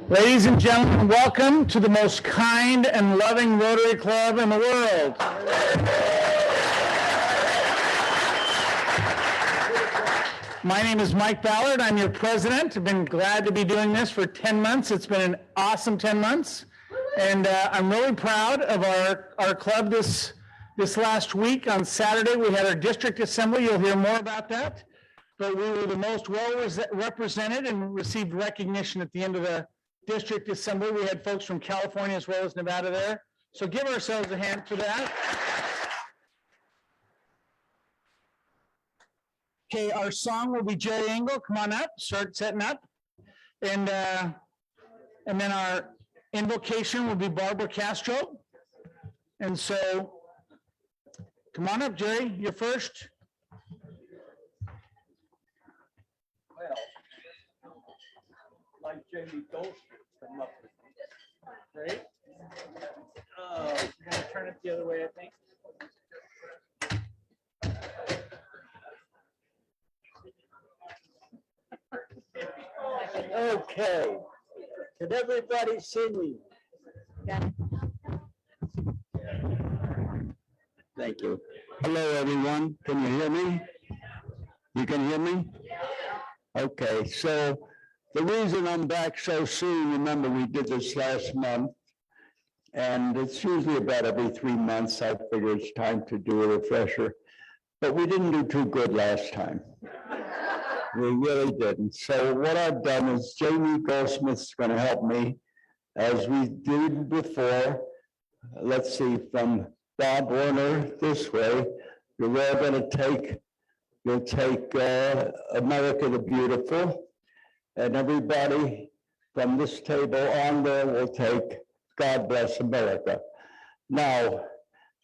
Ladies and gentlemen, welcome to the most kind and loving Rotary Club in the world. My name is Mike Ballard. I'm your president. I've been glad to be doing this for 10 months. It's been an awesome 10 months. And I'm really proud of our club this last week. On Saturday, we had our district assembly. You'll hear more about that. But we were the most well represented and received recognition at the end of the district assembly. We had folks from California as well as Nevada there. So give ourselves a hand for that. Okay, our song will be Jerry Engel. Come on up, start setting up. And then our invocation will be Barbara Castro. And so come on up, Jerry, you're first. Well, like Jamie Dolster from up right? You're gonna turn it the other way, I think. Okay. Can everybody see me? got it. Thank you. Hello, everyone. Can you hear me? You can hear me? Okay, so the reason I'm back so soon, remember we did this last month, and it's usually about every 3 months. I figure it's time to do a refresher, but we didn't do too good last time. We really didn't. So what I've done is Jamie Goldsmith's going to help me as we did before. Let's see, from Bob Warner this way, you're all going to take, you'll take America the Beautiful, and everybody from this table on there will take God Bless America. Now,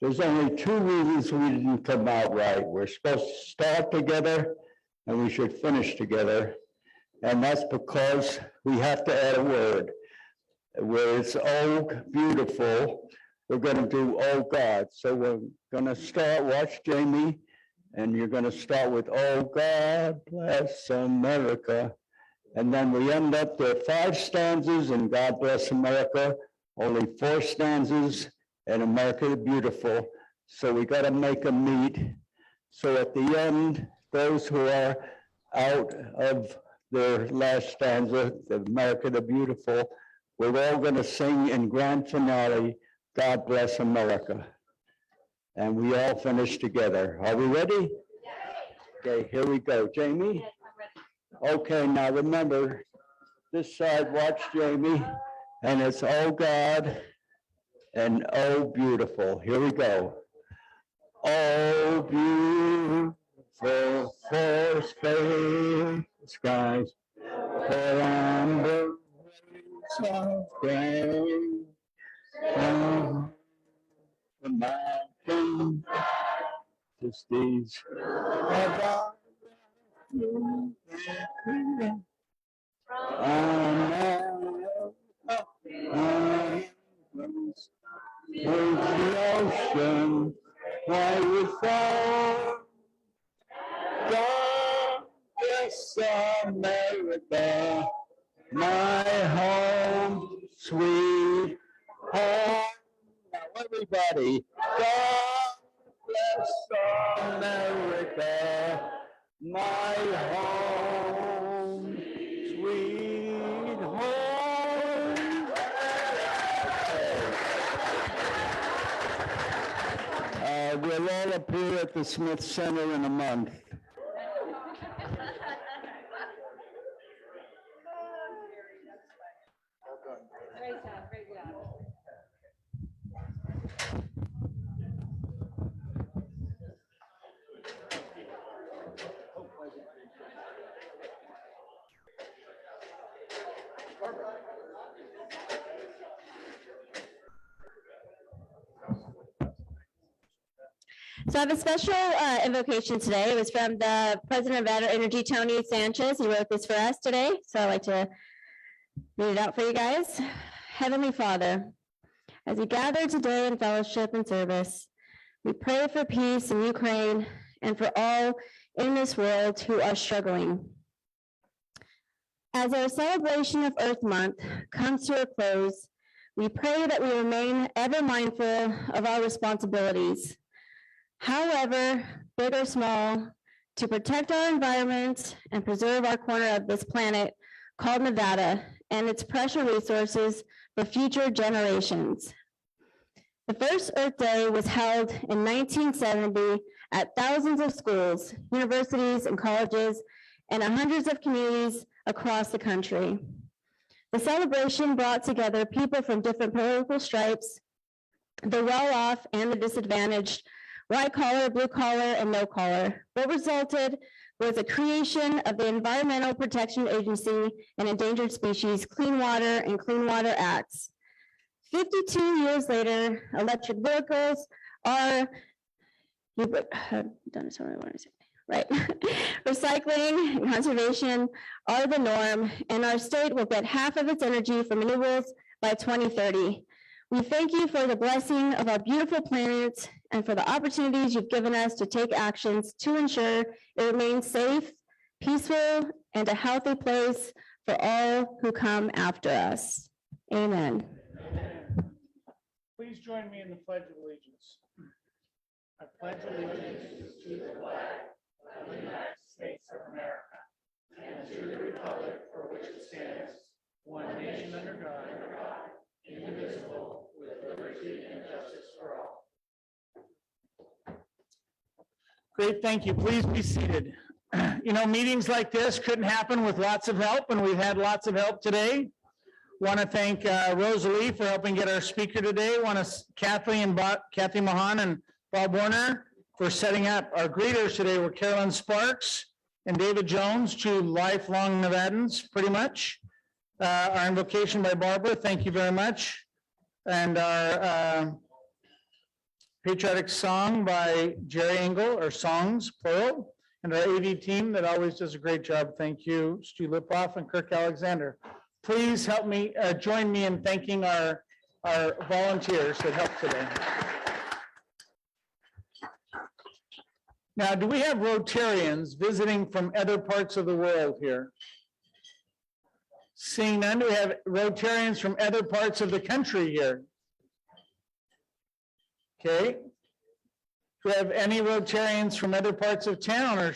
there's only 2 reasons we didn't come out right. We're supposed to start together and we should finish together. And that's because we have to add a word. Where it's oh beautiful, we're going to do oh God. So we're going to start, watch Jamie, and you're going to start with oh God bless America. And then we end up there 5 stanzas in God Bless America, only 4 stanzas in America the Beautiful. So we got to make them meet. So at the end, those who are out of their last stanza, the America the Beautiful, we're all going to sing in grand finale, God Bless America. And we all finish together. Are we ready? Okay, here we go. Jamie? Okay, now remember, this side, watch Jamie, and it's oh God and oh beautiful. Here we go. Oh beautiful for fair skies, for amber waves of gray, the mountain, just these the ocean, why without God bless America, my home, sweet home. Now everybody, God bless America, my home, sweet home. We'll all appear at the Smith Center in a month. Great job, great job. So I have a special invocation today. It was from the president of Adder Energy, Tony Sanchez. He wrote this for us today. So I'd like to read it out for you guys. Heavenly Father, as we gather today in fellowship and service, we pray for peace in Ukraine and for all in this world who are struggling. As our celebration of Earth Month comes to a close, we pray that we remain ever mindful of our responsibilities, however big or small, to protect our environment and preserve our corner of this planet called Nevada and its precious resources for future generations. The first Earth Day was held in 1970 at thousands of schools, universities, and colleges, and hundreds of communities across the country. The celebration brought together people from different political stripes, the well-off and the disadvantaged, white collar, blue collar, and no collar. What resulted was the creation of the Environmental Protection Agency and Endangered Species Clean Water and Clean Water Acts. 52 years later, electric vehicles are, right? Recycling and conservation are the norm, and our state will get half of its energy from renewables by 2030. We thank you for the blessing of our beautiful planet and for the opportunities you've given us to take actions to ensure it remains safe, peaceful, and a healthy place for all who come after us. Amen. Please join me in the Pledge of Allegiance. I pledge allegiance to the flag of the United States of America and to the republic for which it stands, one nation under God, indivisible, with liberty and justice for all. Great, thank you. Please be seated. You know, meetings like this couldn't happen with lots of help, and we've had lots of help today. Want to thank Rosalie for helping get our speaker today. Want to Kathy Mahan and Bob Warner for setting up. Our greeters today were Carolyn Sparks and David Jones, two lifelong Nevadans, pretty much. Our invocation by Barbara, thank you very much. And our patriotic song by Jerry Engel, or songs, plural. And our AV team that always does a great job. Thank you, Stu Lipoff and Kirk Alexander. Please help me, join me in thanking our volunteers that helped today. Now, do we have Rotarians visiting from other parts of the world here? Seeing none, do we have Rotarians from other parts of the country here? Okay. Do we have any Rotarians from other parts of town or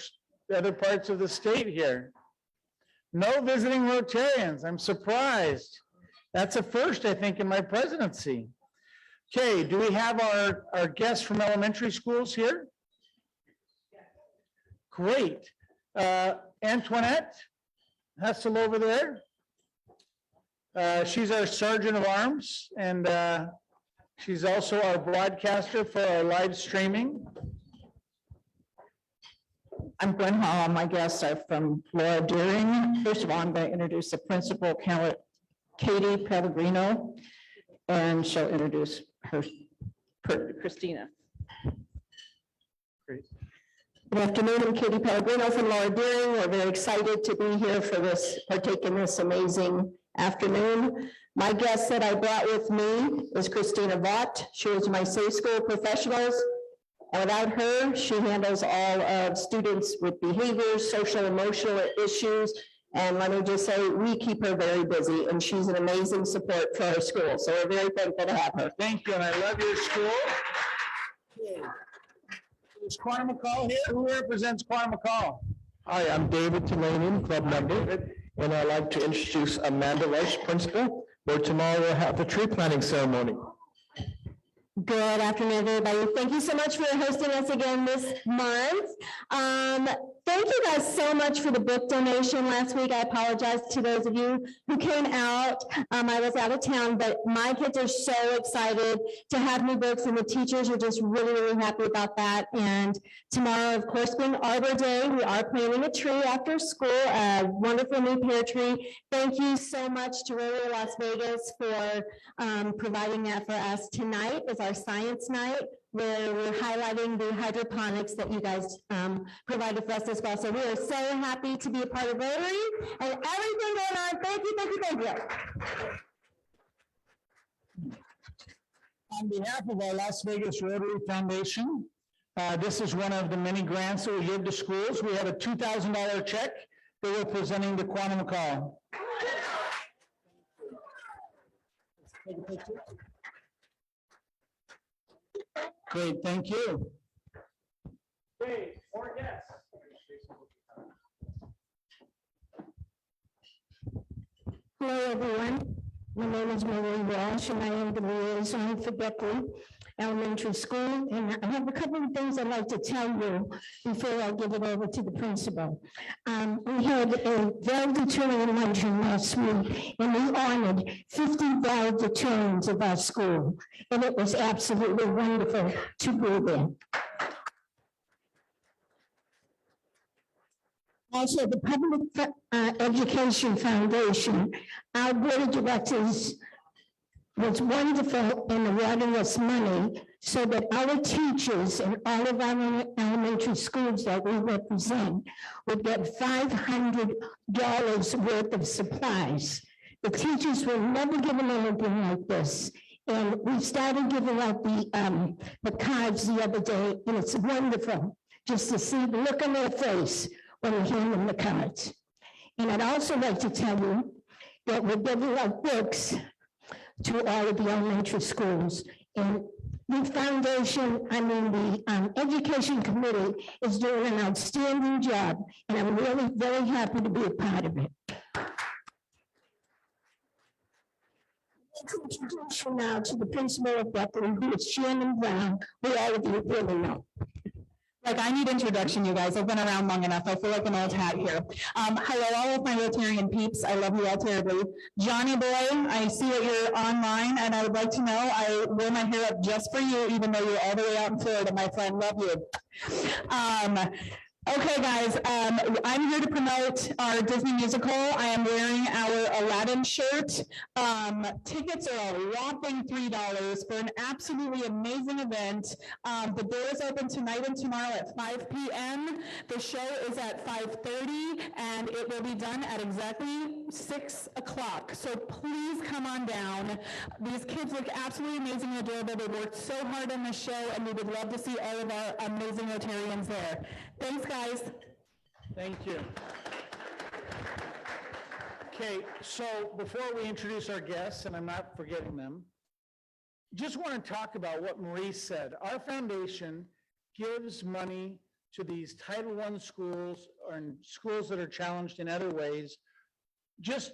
other parts of the state here? No visiting Rotarians. I'm surprised. That's a first, I think, in my presidency. Okay, do we have our guests from elementary schools here? Great. Antoinette Hessel over there. She's our Sergeant of Arms, and she's also our broadcaster for our live streaming. I'm Gwen Hall. My guests are from Laura Deering. First of all, I'm going to introduce the principal, Katie Pellegrino, and she'll introduce her, Christina. Great. Good afternoon, I'm Katie Pellegrino from Laura Deering. We're very excited to be here for this, partake in this amazing afternoon. My guest that I brought with me is Christina Vaught. She was my Safe School Professionals. And without her, she handles all of students with behaviors, social, emotional issues. And let me just say, we keep her very busy, and she's an amazing support for our school. So we're very thankful to have her. Thank you, and I love your school. Is Quanah McCall here? Who represents Quanah McCall? Hi, I'm David Tulanian, club member, and I'd like to introduce Amanda Rush, principal, where tomorrow we'll have the tree planting ceremony. Good afternoon, everybody. Thank you so much for hosting us again this month. Thank you guys so much for the book donation last week. I apologize to those of you who came out. I was out of town, but my kids are so excited to have new books, and the teachers are just really, really happy about that. And tomorrow, of course, being Arbor Day, we are planting a tree after school, a wonderful new pear tree. Thank you so much to Rotary Las Vegas for providing that for us. Tonight is our science night, where we're highlighting the hydroponics that you guys provided for us as well. So we are so happy to be a part of Rotary and everything going on. Thank you, thank you, thank you. On behalf of our Las Vegas Rotary Foundation, this is one of the many grants that we give to schools. We have a $2,000 check that we're presenting to Quanah McCall. Take a picture. Great, thank you. Okay, more guests. Hello, everyone. My name is Marie Walsh, and I am the liaison for Beckley Elementary School. And I have a couple of things I'd like to tell you before I give it over to the principal. We had a valedictorian luncheon last week, and we honored 50 valedictorians of our school. And it was absolutely wonderful to be there. Also, the Public Education Foundation, our board of directors was wonderful in awarding us money so that our teachers in all of our elementary schools that we represent would get $500 worth of supplies. The teachers were never given anything like this. And we started giving out the cards the other day, and it's wonderful just to see the look on their face when we hand them the cards. And I'd also like to tell you that we're giving out books to all of the elementary schools. And the foundation, the Education Committee is doing an outstanding job, and I'm really very happy to be a part of it. I'd like to introduce you now to the principal of Bethel, who is Shannon Brown, who all of you really know. Like, I need introduction, you guys. I've been around long enough. I feel like an old hat here. Hello, all of my Rotarian peeps. I love you all terribly. Johnny boy, I see that you're online, and I would like to know, I wear my hair up just for you, even though you're all the way out in Florida, my friend. Love you. Okay, guys, I'm here to promote our Disney musical. I am wearing our Aladdin shirt. Tickets are a whopping $3 for an absolutely amazing event. The doors open tonight and tomorrow at 5 p.m. The show is at 5:30, and it will be done at exactly 6 o'clock. So please come on down. These kids look absolutely amazing and adorable. They worked so hard on this show, and we would love to see all of our amazing Rotarians there. Thanks, guys. Thank you. Okay, so before we introduce our guests, and I'm not forgetting them, just want to talk about what Marie said. Our foundation gives money to these Title I schools or schools that are challenged in other ways. Just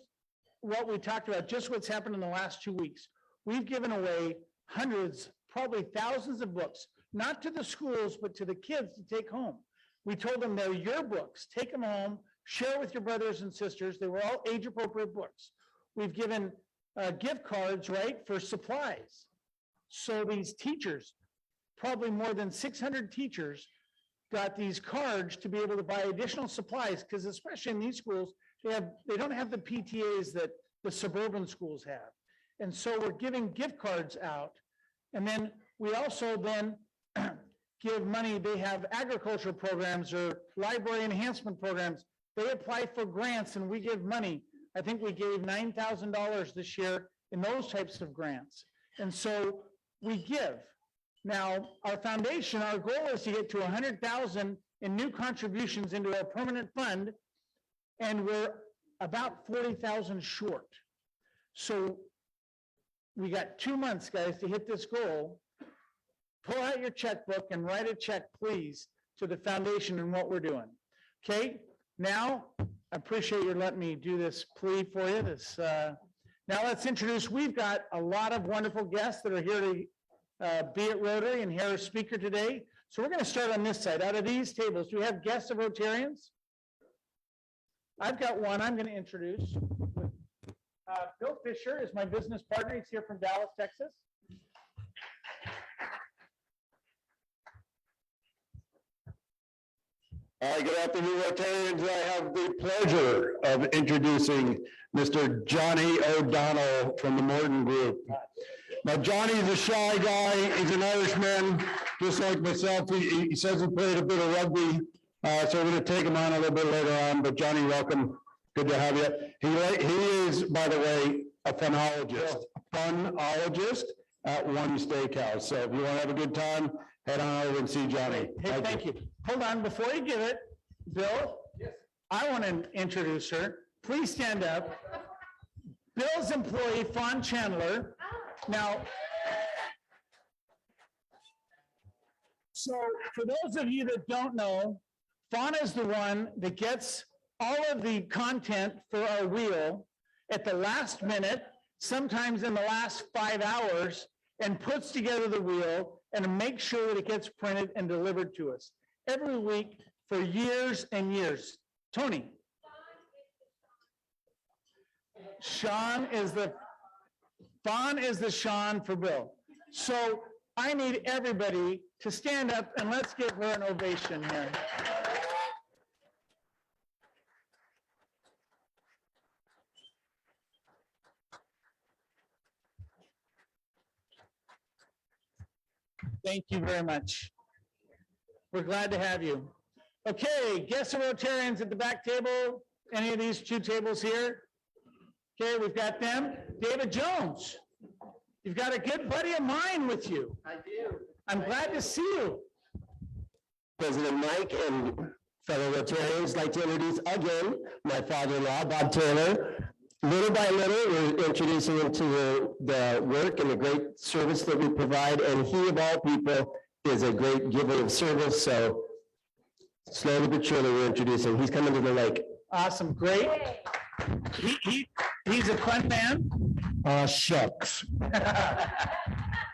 what we talked about, just what's happened in the last 2 weeks. We've given away hundreds, probably thousands of books, not to the schools, but to the kids to take home. We told them they're your books, take them home, share with your brothers and sisters. They were all age-appropriate books. We've given gift cards, right, for supplies. So these teachers, probably more than 600 teachers, got these cards to be able to buy additional supplies, because especially in these schools, they don't have the PTAs that the suburban schools have. And so we're giving gift cards out. And then we also then give money. They have agricultural programs or library enhancement programs. They apply for grants and we give money. I think we gave $9,000 this year in those types of grants. And so we give. Now, our foundation, our goal is to get to 100,000 in new contributions into our permanent fund, and we're about 40,000 short. So we got 2 months, guys, to hit this goal. Pull out your checkbook and write a check, please, to the foundation and what we're doing. Okay, now I appreciate you letting me do this plea for you. Now let's introduce, we've got a lot of wonderful guests that are here to be at Rotary and hear a speaker today. So we're going to start on this side. Out of these tables, do we have guests of Rotarians? I've got one I'm going to introduce. Bill Fisher is my business partner. He's here from Dallas, Texas. Good afternoon, Rotarians. I have the pleasure of introducing Mr. Johnny O'Donnell from the Morton Group. Now, Johnny's a shy guy. He's an Irishman, just like myself. He says he played a bit of rugby, so we're going to take him on a little bit later on. But Johnny, welcome. Good to have you. He is, by the way, a phonologist at One Steakhouse. So if you want to have a good time, head on over and see Johnny. Hey, thank you. Hold on, before you give it, Bill, yes. I want to introduce her. Please stand up. Bill's employee, Fawn Chandler. Now, so for those of you that don't know, Fawn is the one that gets all of the content for our wheel at the last minute, sometimes in the last 5 hours, and puts together the wheel and makes sure that it gets printed and delivered to us every week for years and years. Tony. Fawn is the Sean for Bill. So I need everybody to stand up and let's give her an ovation here. Thank you very much. We're glad to have you. Okay, guests of Rotarians at the back table, any of these 2 tables here? Okay, we've got them. David Jones, you've got a good buddy of mine with you. I do. I'm glad to see you. President Mike and fellow Rotarians, like to introduce again my father-in-law, Bob Taylor. little by little, we're introducing him to the work and the great service that we provide, and he, of all people, is a great giver of service, so slowly but surely, we're introducing, he's coming to the lake. Awesome, great. He's a fun man. Shucks.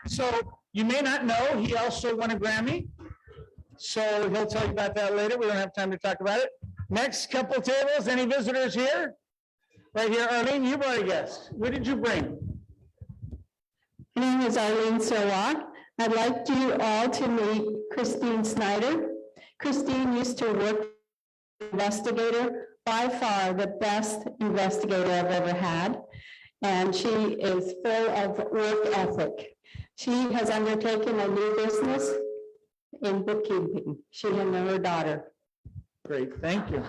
So you may not know, he also won a Grammy. So he'll tell you about that later. We don't have time to talk about it. Next couple tables, any visitors here? Right here, Arlene, you brought a guest. What did you bring? My name is Arlene Sirlock. I'd like you all to meet Christine Snyder. Christine used to work as an investigator, by far the best investigator I've ever had. And she is full of work ethic. She has undertaken a new business in bookkeeping, she and her daughter. Great, thank you.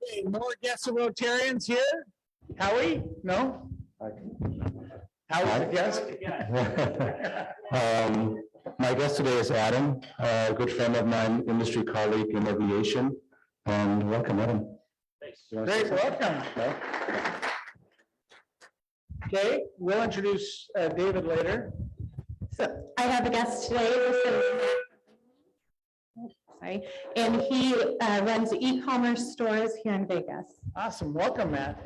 Okay, more guests of Rotarians here? Howie? No? Howie's a guest? My guest today is Adam, a good friend of mine, industry colleague in aviation, and welcome, Adam. Great, welcome. Okay, we'll introduce David later. So I have a guest today. Sorry, and he runs e-commerce stores here in Vegas. Awesome, welcome, Matt.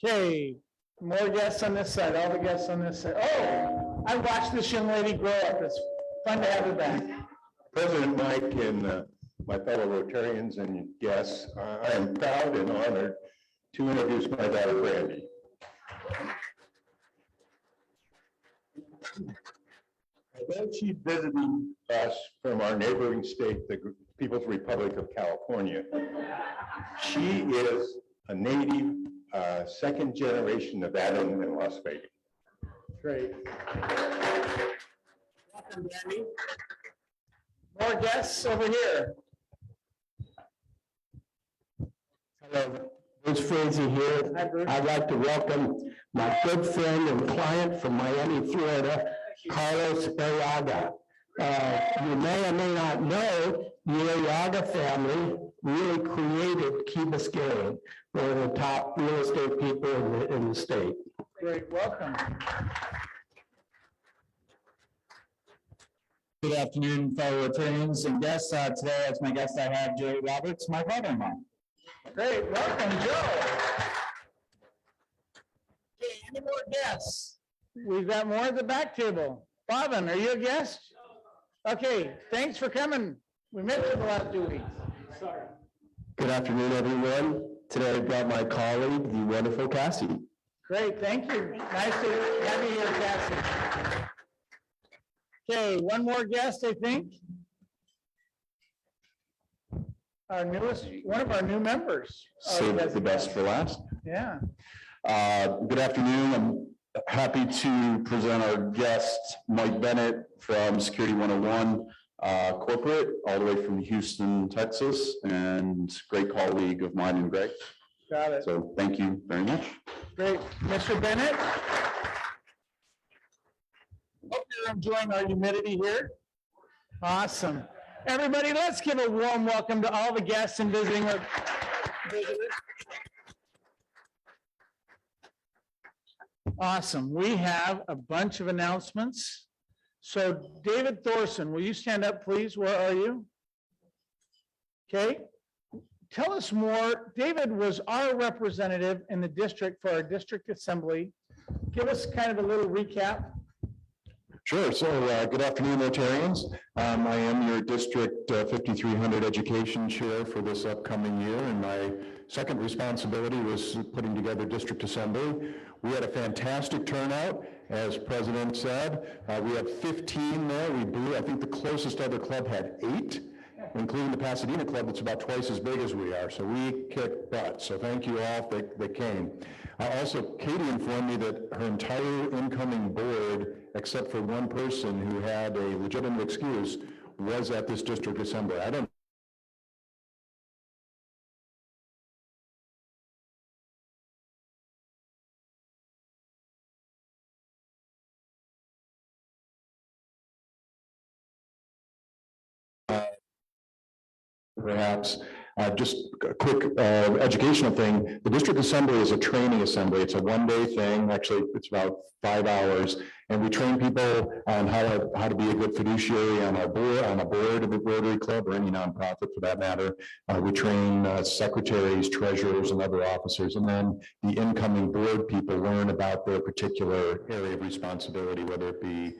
Okay, more guests on this side, all the guests on this side. Oh, I watched this young lady grow up. It's fun to have her back. President Mike and my fellow Rotarians and guests, I am proud and honored to introduce my daughter Brandy. Although she's visiting us from our neighboring state, the People's Republic of California, she is a native, second generation Nevadan in Las Vegas. Great. Welcome, Brandy. More guests over here. Hello, Bruce Frazee here. Hi, Bruce. I'd like to welcome my good friend and client from Miami, Florida, Carlos Arriaga. You may or may not know, the Arriaga family really created Key Biscayne, one of the top real estate people in the state. Great, welcome. Good afternoon, fellow Rotarians and guests. Today, as my guest, I have Joey Roberts, my father-in-law. Great, welcome, Joe. Okay, any more guests? We've got more at the back table. Bobbin, are you a guest? Okay, thanks for coming. We missed you the last 2 weeks. Sorry. Good afternoon, everyone. Today I brought my colleague, the wonderful Cassie. Great, thank you. Nice to have you here, Cassie. Okay, one more guest, I think. Our newest, one of our new members. Save the best for last. Yeah. Good afternoon. I'm happy to present our guest, Mike Bennett from Security 101 Corporate, all the way from Houston, Texas, and great colleague of mine and Greg. Got it. So thank you very much. Great. Mr. Bennett? Hope you're enjoying our humidity here. Awesome. Everybody, let's give a warm welcome to all the guests and visiting visitors. Awesome. We have a bunch of announcements. So David Thorson, will you stand up, please? Where are you? Okay. Tell us more. David was our representative in the district for our district assembly. Give us kind of a little recap. Sure. So good afternoon, Rotarians. I am your District 5300 Education Chair for this upcoming year, and my second responsibility was putting together District Assembly. We had a fantastic turnout, as President said. We had 15 there. We blew, I think the closest other club had 8, including the Pasadena Club that's about twice as big as we are. So we kicked butt. So thank you all that came. Also, Katie informed me that her entire incoming board, except for one person who had a legitimate excuse, was at this district assembly. I don't perhaps Just a quick educational thing. The district assembly is a training assembly. It's a one-day thing. Actually, it's about 5 hours. And we train people on how to be a good fiduciary on a board of a Rotary Club or any nonprofit for that matter. We train secretaries, treasurers, and other officers. And then the incoming board people learn about their particular area of responsibility, whether it be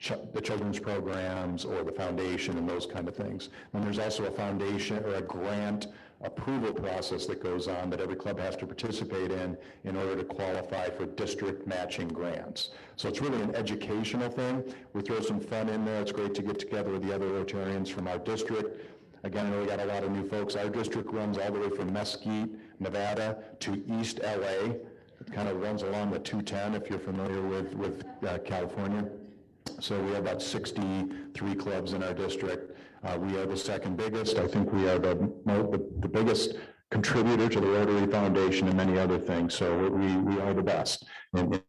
the children's programs or the foundation and those kind of things. And there's also a foundation or a grant approval process that goes on that every club has to participate in order to qualify for district matching grants. So it's really an educational thing. We throw some fun in there. It's great to get together with the other Rotarians from our district. Again, I know we got a lot of new folks. Our district runs all the way from Mesquite, Nevada to East LA. It kind of runs along the 210 if you're familiar with California. So we have about 63 clubs in our district. We are the second biggest. I think we are the biggest contributor to the Rotary Foundation and many other things. So we are the best, without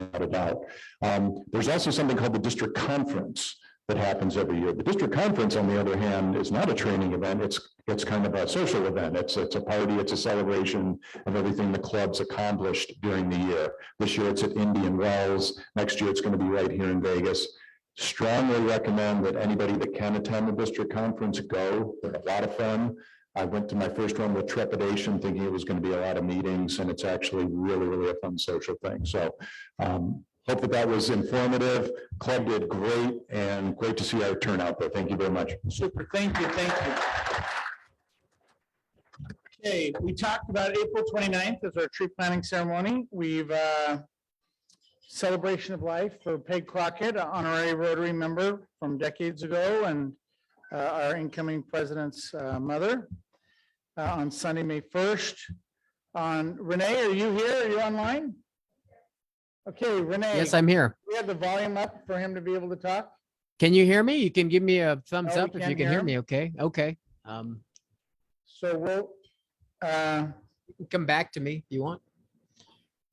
a doubt. There's also something called the district conference that happens every year. The district conference, on the other hand, is not a training event. It's kind of a social event. It's a party. It's a celebration of everything the club's accomplished during the year. This year it's at Indian Wells. Next year it's going to be right here in Vegas. Strongly recommend that anybody that can attend the district conference go. They're a lot of fun. I went to my first one with trepidation, thinking it was going to be a lot of meetings, and it's actually really, really a fun social thing. So hope that was informative. Club did great, and great to see our turnout there. Thank you very much. Super, thank you, thank you. Okay, we talked about April 29th as our tree planting ceremony. We've celebration of life for Peg Crockett, an honorary Rotary member from decades ago, and our incoming president's mother on Sunday, May 1st. Renee, are you here? Are you online? Okay, Renee. Yes, I'm here. We have the volume up for him to be able to talk. Can you hear me? You can give me a thumbs No, we up if you can't can hear hear him. me. Okay. Okay. So we'll, Come back to me if you want.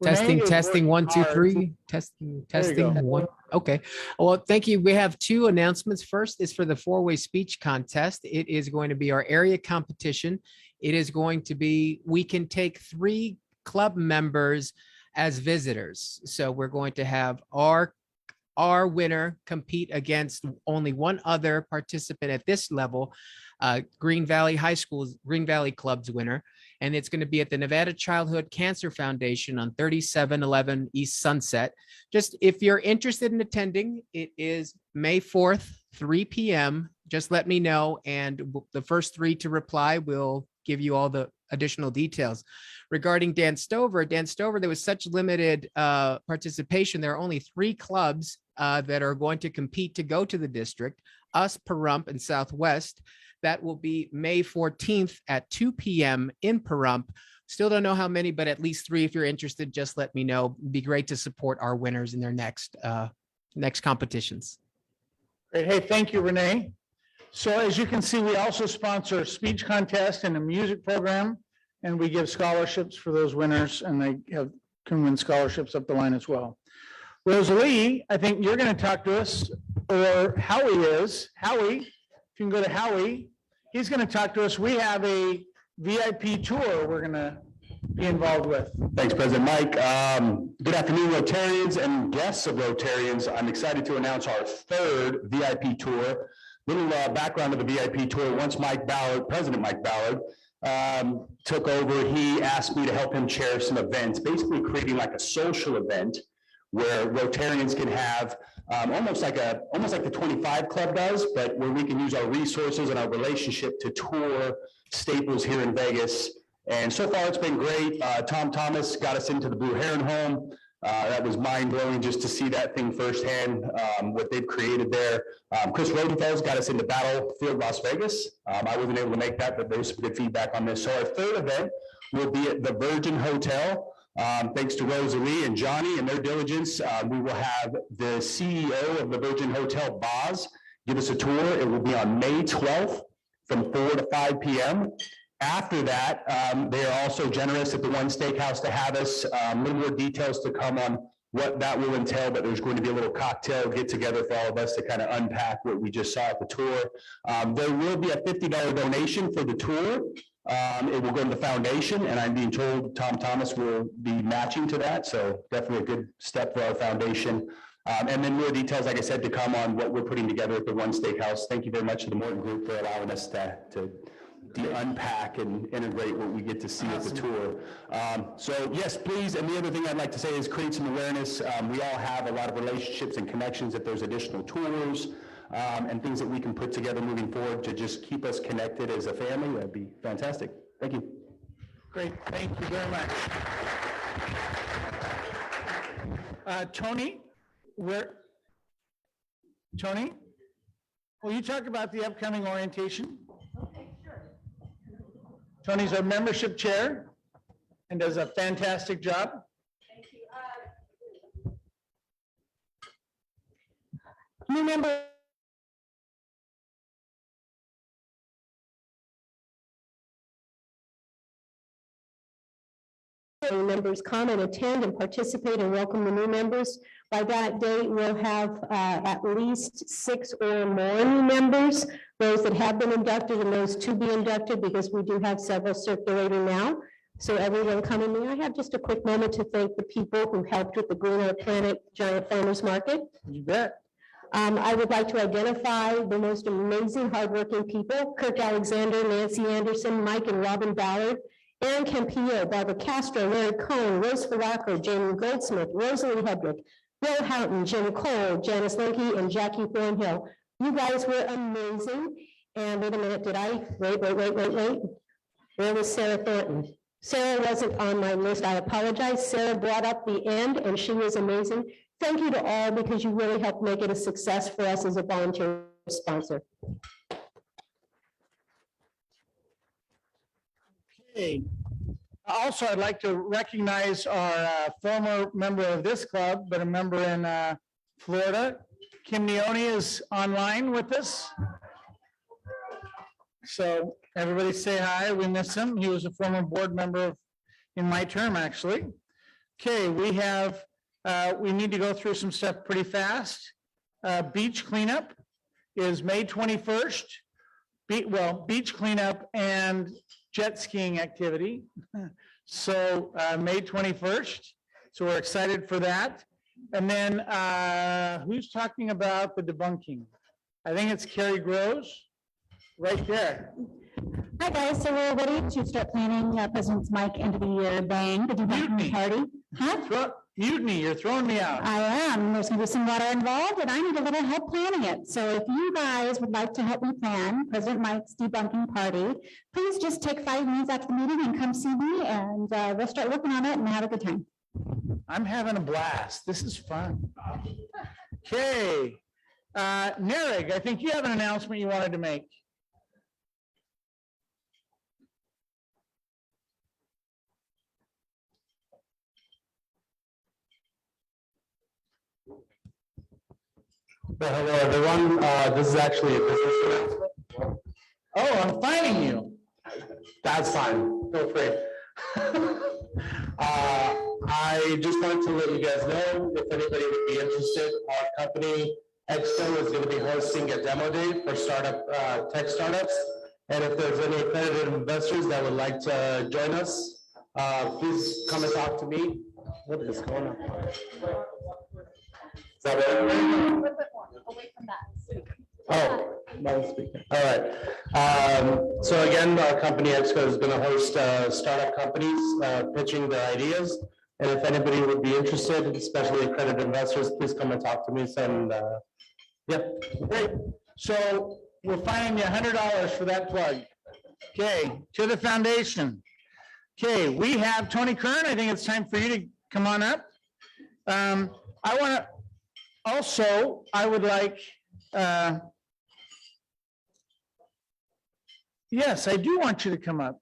Renee is Testing, working 1, 2, hard 3. Testing, There you go. testing, 1. Okay. Well, thank you. We have 2 announcements. First is for the 4-way speech contest. It is going to be our area competition. It is going to be, we can take 3 club members as visitors. So we're going to have our winner compete against only one other participant at this level, Green Valley High School's Green Valley Club's winner. And it's going to be at the Nevada Childhood Cancer Foundation on 3711 East Sunset. Just if you're interested in attending, it is May 4th, 3 p.m. Just let me know. And the first 3 to reply will give you all the additional details. Regarding Dan Stover, there was such limited participation. There are only 3 clubs that are going to compete to go to the district, us, Pahrump, and Southwest. That will be May 14th at 2 p.m. in Pahrump. Still don't know how many, but at least 3. If you're interested, just let me know. It'd be great to support our winners in their next competitions. Great. Hey, thank you, Renee. So as you can see, we also sponsor a speech contest and a music program, and we give scholarships for those winners, and they can win scholarships up the line as well. Rosalie, I think you're going to talk to us, or Howie is. Howie, if you can go to Howie, he's going to talk to us. We have a VIP tour we're going to be involved with. Thanks, President Mike. Good afternoon, Rotarians and guests of Rotarians. I'm excited to announce our 3rd VIP tour. Little background of the VIP tour. Once President Mike Ballard took over, he asked me to help him chair some events, basically creating like a social event where Rotarians can have almost like the 25 Club does, but where we can use our resources and our relationship to tour staples here in Vegas. And so far it's been great. Tom Thomas got us into the Blue Heron home. That was mind blowing just to see that thing firsthand, what they've created there. Chris Rodenfeld's got us into Battlefield Las Vegas. I wasn't able to make that, but there was some good feedback on this. So our 3rd event will be at the Virgin Hotel. Thanks to Rosalie and Johnny and their diligence, we will have the CEO of the Virgin Hotel, Boz, give us a tour. It will be on May 12th from 4 to 5 p.m. After that, they are also generous at the One Steakhouse to have us. A little more details to come on what that will entail, but there's going to be a little cocktail get together for all of us to kind of unpack what we just saw at the tour. There will be a $50 donation for the tour. It will go to the foundation, and I'm being told Tom Thomas will be matching to that, so definitely a good step for our foundation. And then more details, like I said, to come on what we're putting together at the One Steakhouse. Thank you very much to the Morton Group for allowing us to unpack and integrate what we get to see at the tour. So yes, please, and the other thing I'd like to say is create some awareness. We all have a lot of relationships and connections. If there's additional tours and things that we can put together moving forward to just keep us connected as a family, that'd be fantastic. Thank you. Great, thank you very much. Tony, Tony, will you talk about the upcoming orientation? Okay, sure. Tony's our membership chair and does a fantastic job. Thank you. New member. Members come and attend and participate and welcome the new members. By that date, we'll have at least 6 or more new members, those that have been inducted and those to be inducted, because we do have several circulating now. So everyone coming in, I have just a quick moment to thank the people who helped with the Green Our Planet Giant Farmers Market. You bet. I would like to identify the most amazing, hardworking people: Kirk Alexander, Nancy Anderson, Mike and Robin Ballard, Aaron Campillo, Barbara Castro, Larry Cohn, Rose Falaco, Jamie Goldsmith, Rosalie Hedrick, Bill Houghton, Jim Cole, Janice Linke, and Jackie Thornhill. You guys were amazing. And wait a minute, did I? Wait. Where was Sarah Thornton? Sarah wasn't on my list. I apologize. Sarah brought up the end, and she was amazing. Thank you to all, because you really helped make it a success for us as a volunteer sponsor. Okay. Also, I'd like to recognize our former member of this club, but a member in Florida. Kim Neone is online with us. So everybody say hi. We miss him. He was a former board member in my term, actually. Okay, we need to go through some stuff pretty fast. Beach cleanup is May 21st. Beach cleanup and jet skiing activity. So May 21st. So we're excited for that. And then who's talking about the debunking? I think it's Carrie Groves right there. Hi, guys. So we're ready to start planning President's Mike end of the year bang, the debunking party. Huh? Mutiny, you're throwing me out. I am. There's going to be some water involved, and I need a little help planning it. So if you guys would like to help me plan President Mike's debunking party, please just take 5 minutes after the meeting and come see me, and we'll start working on it and have a good time. I'm having a blast. This is fun. Okay. Nareg, I think you have an announcement you wanted to make. Well, hello, everyone. This is actually a business announcement. Oh, I'm finding you. That's fine. Feel free. I just wanted to let you guys know, if anybody would be interested, our company Expo is going to be hosting a demo day for tech startups. And if there's any accredited investors that would like to join us, please come and talk to me. What is going on? Is that right? Away from that. Oh, not speaking. All right. So again, our company Expo is going to host startup companies pitching their ideas. And if anybody would be interested, especially accredited investors, please come and talk to me. And yeah. Great. So we're finding you $100 for that plug. Okay, to the foundation. Okay, we have Tony Kern. I think it's time for you to come on up. I would like, yes, I do want you to come up.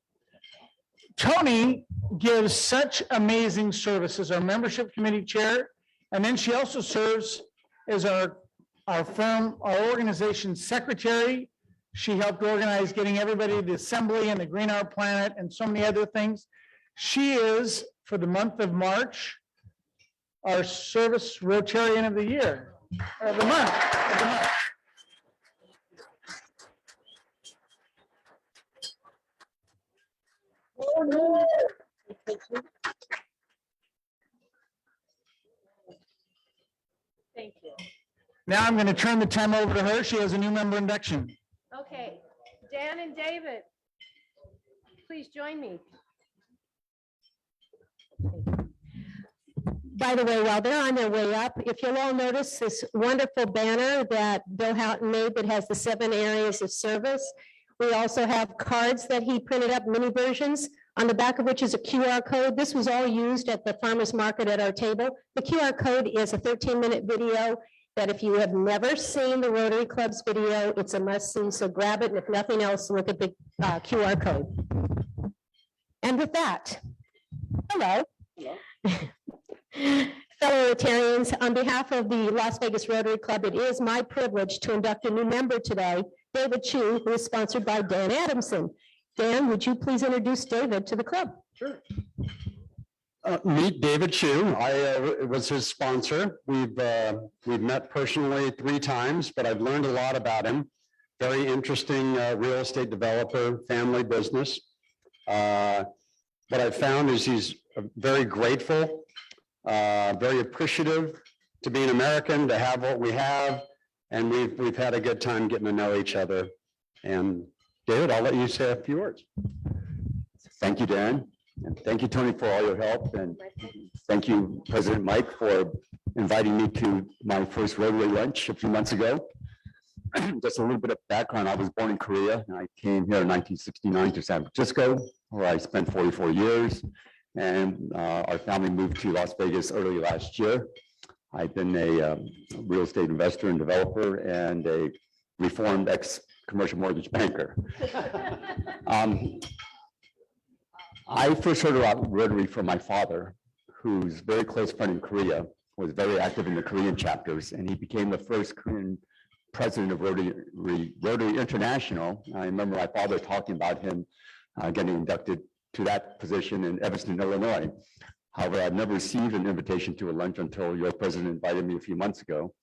Tony gives such amazing service as our membership committee chair, and then she also serves as our organization secretary. She helped organize getting everybody to the assembly and the Green Our Planet and so many other things. She is, for the month of March, our Service Rotarian of the Year, of the month. of the month. Thank you. Now I'm going to turn the time over to her. She has a new member induction. Okay, Dan and David, please join me. By the way, while they're on their way up, if you'll all notice this wonderful banner that Bill Houghton made that has the 7 areas of service. We also have cards that he printed up, mini versions, on the back of which is a QR code. This was all used at the farmer's market at our table. The QR code is a 13-minute video that if you have never seen the Rotary Club's video, it's a must-see, so grab it, and if nothing else, look at the QR code. And with that, hello. Fellow Rotarians, on behalf of the Las Vegas Rotary Club, it is my privilege to induct a new member today, David Chu, who is sponsored by Dan Adamson. Dan, would you please introduce David to the club? Sure. Meet David Chu. I was his sponsor. We've met personally 3 times, but I've learned a lot about him. Very interesting real estate developer, family business. What I've found is he's very grateful, very appreciative to be an American, to have what we have, and we've had a good time getting to know each other. And David, I'll let you say a few words. Thank you, Dan, and thank you, Tony, for all your help, and thank you, President Mike, for inviting me to my first Rotary lunch a few months ago. Just a little bit of background, I was born in Korea, and I came here in 1969 to San Francisco, where I spent 44 years, and our family moved to Las Vegas early last year. I've been a real estate investor and developer and a reformed ex-commercial mortgage banker. I first heard about Rotary from my father, who's a very close friend in Korea, was very active in the Korean chapters, and he became the first Korean president of Rotary International. I remember my father talking about him getting inducted to that position in Evanston, Illinois. However, I've never received an invitation to a lunch until your president invited me a few months ago.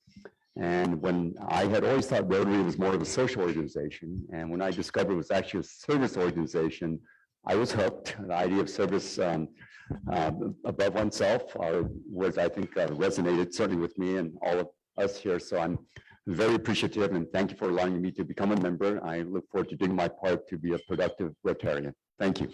And when I had always thought Rotary was more of a social organization, and when I discovered it was actually a service organization, I was hooked. The idea of service above oneself was, I think, resonated certainly with me and all of us here. So I'm very appreciative, and thank you for allowing me to become a member. I look forward to doing my part to be a productive Rotarian. Thank you.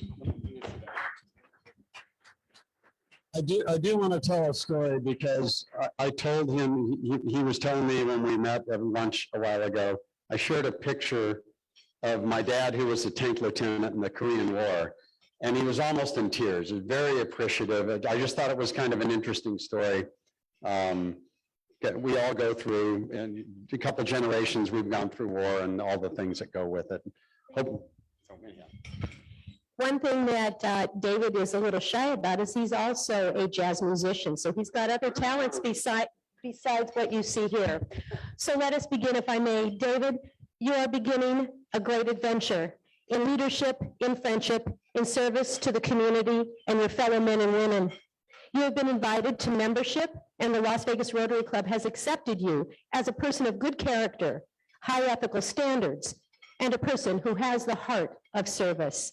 I do want to tell a story because I told him, he was telling me when we met at lunch a while ago, I shared a picture of my dad, who was a tank lieutenant in the Korean War, and he was almost in tears. He was very appreciative. I just thought it was kind of an interesting story. That we all go through, and a couple generations we've gone through war and all the things that go with it. One thing that David is a little shy about is he's also a jazz musician, so he's got other talents besides what you see here. So let us begin, if I may. David, you are beginning a great adventure in leadership, in friendship, in service to the community and your fellow men and women. You have been invited to membership, and the Las Vegas Rotary Club has accepted you as a person of good character, high ethical standards, and a person who has the heart of service.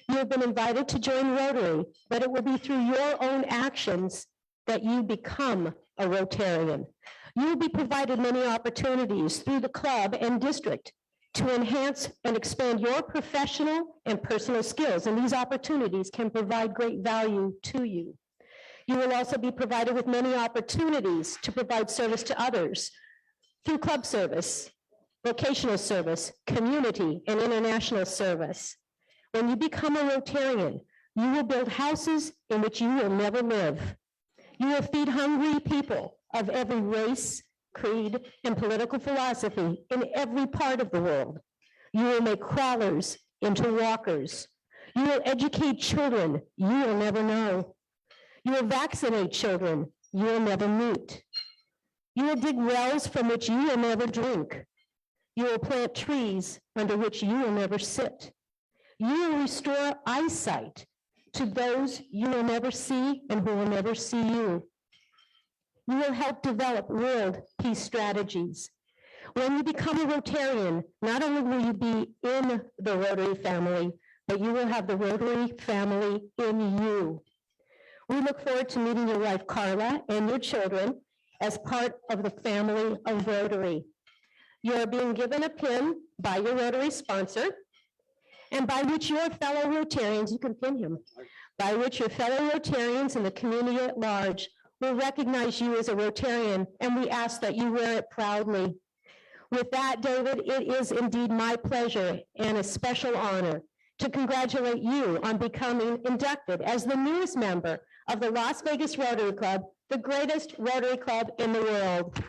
You have been invited to join Rotary, but it will be through your own actions that you become a Rotarian. You will be provided many opportunities through the club and district to enhance and expand your professional and personal skills, and these opportunities can provide great value to you. You will also be provided with many opportunities to provide service to others through club service, vocational service, community, and international service. When you become a Rotarian, you will build houses in which you will never live. You will feed hungry people of every race, creed, and political philosophy in every part of the world. You will make crawlers into walkers. You will educate children you will never know. You will vaccinate children you will never meet. You will dig wells from which you will never drink. You will plant trees under which you will never sit. You will restore eyesight to those you will never see and who will never see you. You will help develop world peace strategies. When you become a Rotarian, not only will you be in the Rotary family, but you will have the Rotary family in you. We look forward to meeting your wife, Carla, and your children as part of the family of Rotary. You are being given a pin by your Rotary sponsor, and by which your fellow Rotarians, you can pin him, by which your fellow Rotarians and the community at large will recognize you as a Rotarian, and we ask that you wear it proudly. With that, David, it is indeed my pleasure and a special honor to congratulate you on becoming inducted as the newest member of the Las Vegas Rotary Club, the greatest Rotary Club in the world.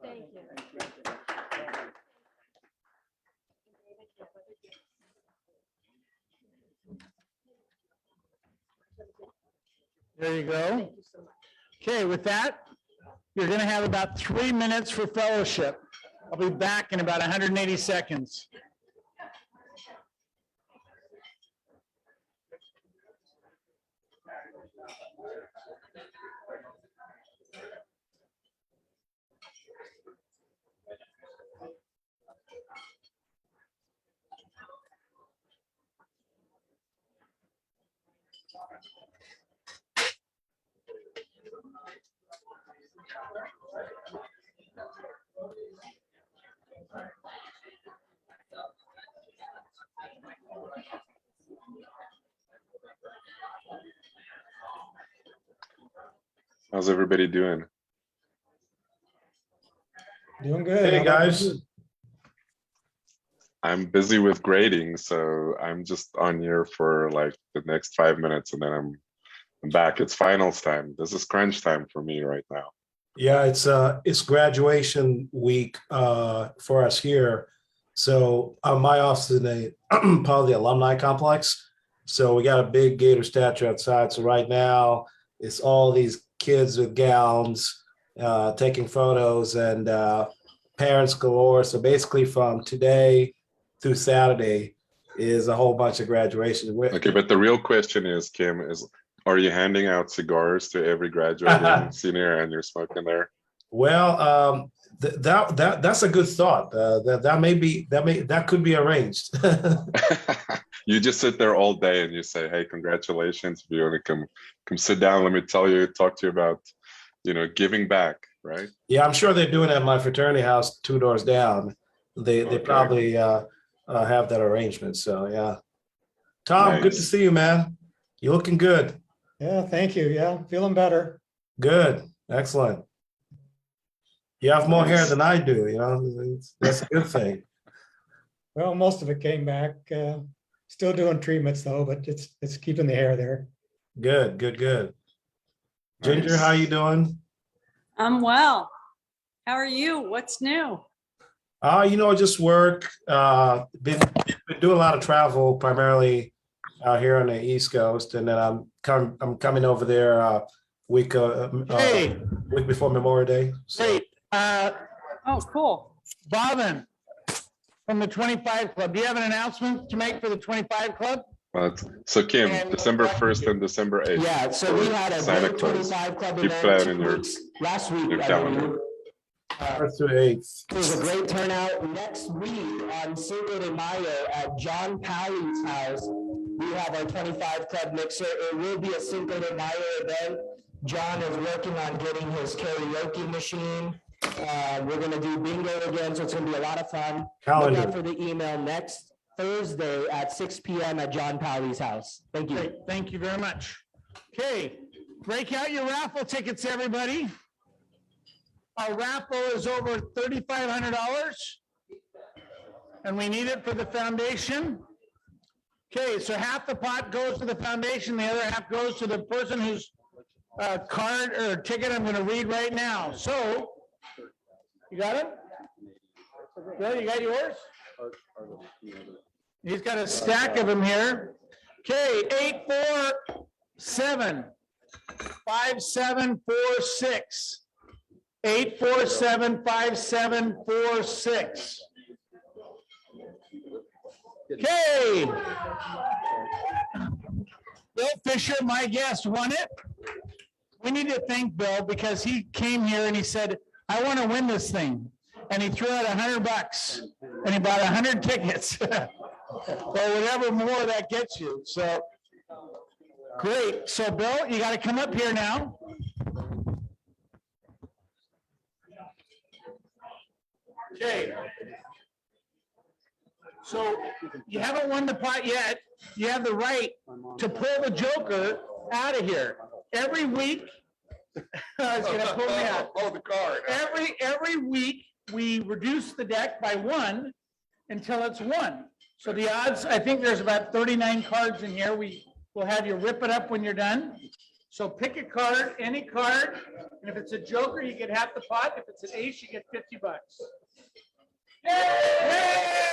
Thank you. There you go. Okay, with that, you're going to have about 3 minutes for fellowship. I'll be back in about 180 seconds. How's everybody doing? Doing good. Hey, guys. I'm busy with grading, so I'm just on here for like the next 5 minutes and then I'm back. It's finals time. This is crunch time for me right now. Yeah, it's graduation week for us here. So my office is in part of the alumni complex. So we got a big Gator statue outside. So right now it's all these kids with gowns taking photos and parents galore. So basically from today through Saturday is a whole bunch of graduations. Okay, but the real question is, Kim, are you handing out cigars to every graduating senior and you're smoking there? Well, that's a good thought. That could be arranged. You just sit there all day and you say, hey, congratulations. If you want to come sit down, let me talk to you about, giving back, right? Yeah, I'm sure they're doing it at my fraternity house 2 doors down. They probably have that arrangement. So yeah. Tom, Nice. Good to see you, man. You're looking good. Yeah, thank you. Yeah, feeling better. Good. Excellent. You have more hair Nice. than I do, that's a good thing. Well, most of it came back. Still doing treatments though, but it's keeping the hair there. Good. Ginger, Nice. how you doing? I'm well. How are you? What's new? Just work. Been doing a lot of travel, primarily out here on the East Coast, and then I'm coming over there week before Memorial Day. So, Great. Oh, cool. Bobbin from the 25 Club. Do you have an announcement to make for the 25 Club? So Kim, And- December 1st and December 8th. Yeah, so we had a Santa great Claus. 25 Club Keep event that 2 in your- weeks, last week. your I calendar. believe. 1st through 8th. It was a great turnout. Next week on Cinco de Mayo at John Pali's house, we have our 25 Club mixer. It will be a Cinco de Mayo event. John is working on getting his karaoke machine. We're gonna do bingo again, so it's gonna be a lot of fun. Look Calendar. out for the email next Thursday at 6 p.m. at John Pali's house. Thank you. Great, thank you very much. Okay, break out your raffle tickets, everybody. Our raffle is over $3,500. And we need it for the foundation. Okay, so half the pot goes to the foundation, the other half goes to the person whose card or ticket I'm gonna read right now. So, you got it? Bill, you got yours? He's got a stack of them here. Okay, 847-5746. 847-5746. Okay. Bill Fisher, my guest, won it. We need to thank Bill because he came here and he said, I want to win this thing. And he threw out $100 and he bought 100 tickets. Or whatever more that gets you. So great. So Bill, you got to come up here now. Okay. So you haven't won the pot yet. You have the right to pull the joker out of here. Every week, I was gonna pull me out. Oh, the card. Every week, we reduce the deck by one until it's one. So the odds, I think there's about 39 cards in here. We will have you rip it up when you're done. So pick a card, any card, and if it's a joker, you get half the pot. If it's an ace, you get $50. Yay!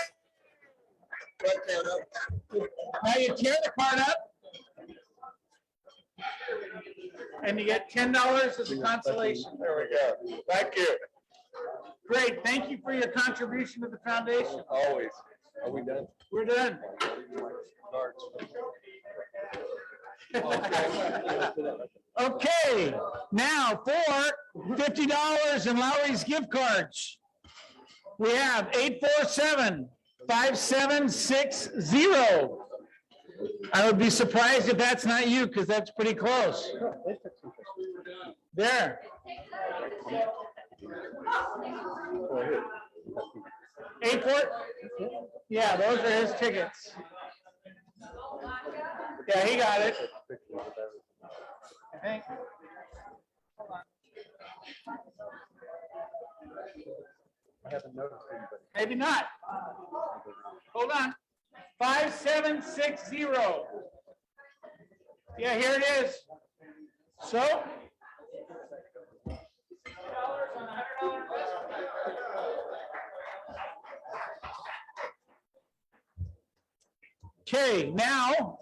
Now you tear the card up. And you get $10 as a consolation. There we go. Thank you. Great, thank you for your contribution to the foundation. Always. Are we done? We're done. Okay, now for $50 in Lowry's gift cards. We have 847-5760. I would be surprised if that's not you, because that's pretty close. There. 84? Yeah, those are his tickets. Yeah, he got it. I think. Hold on. I haven't noticed anybody. Maybe not. Hold on. 5760. Yeah, here it is. So. Okay, now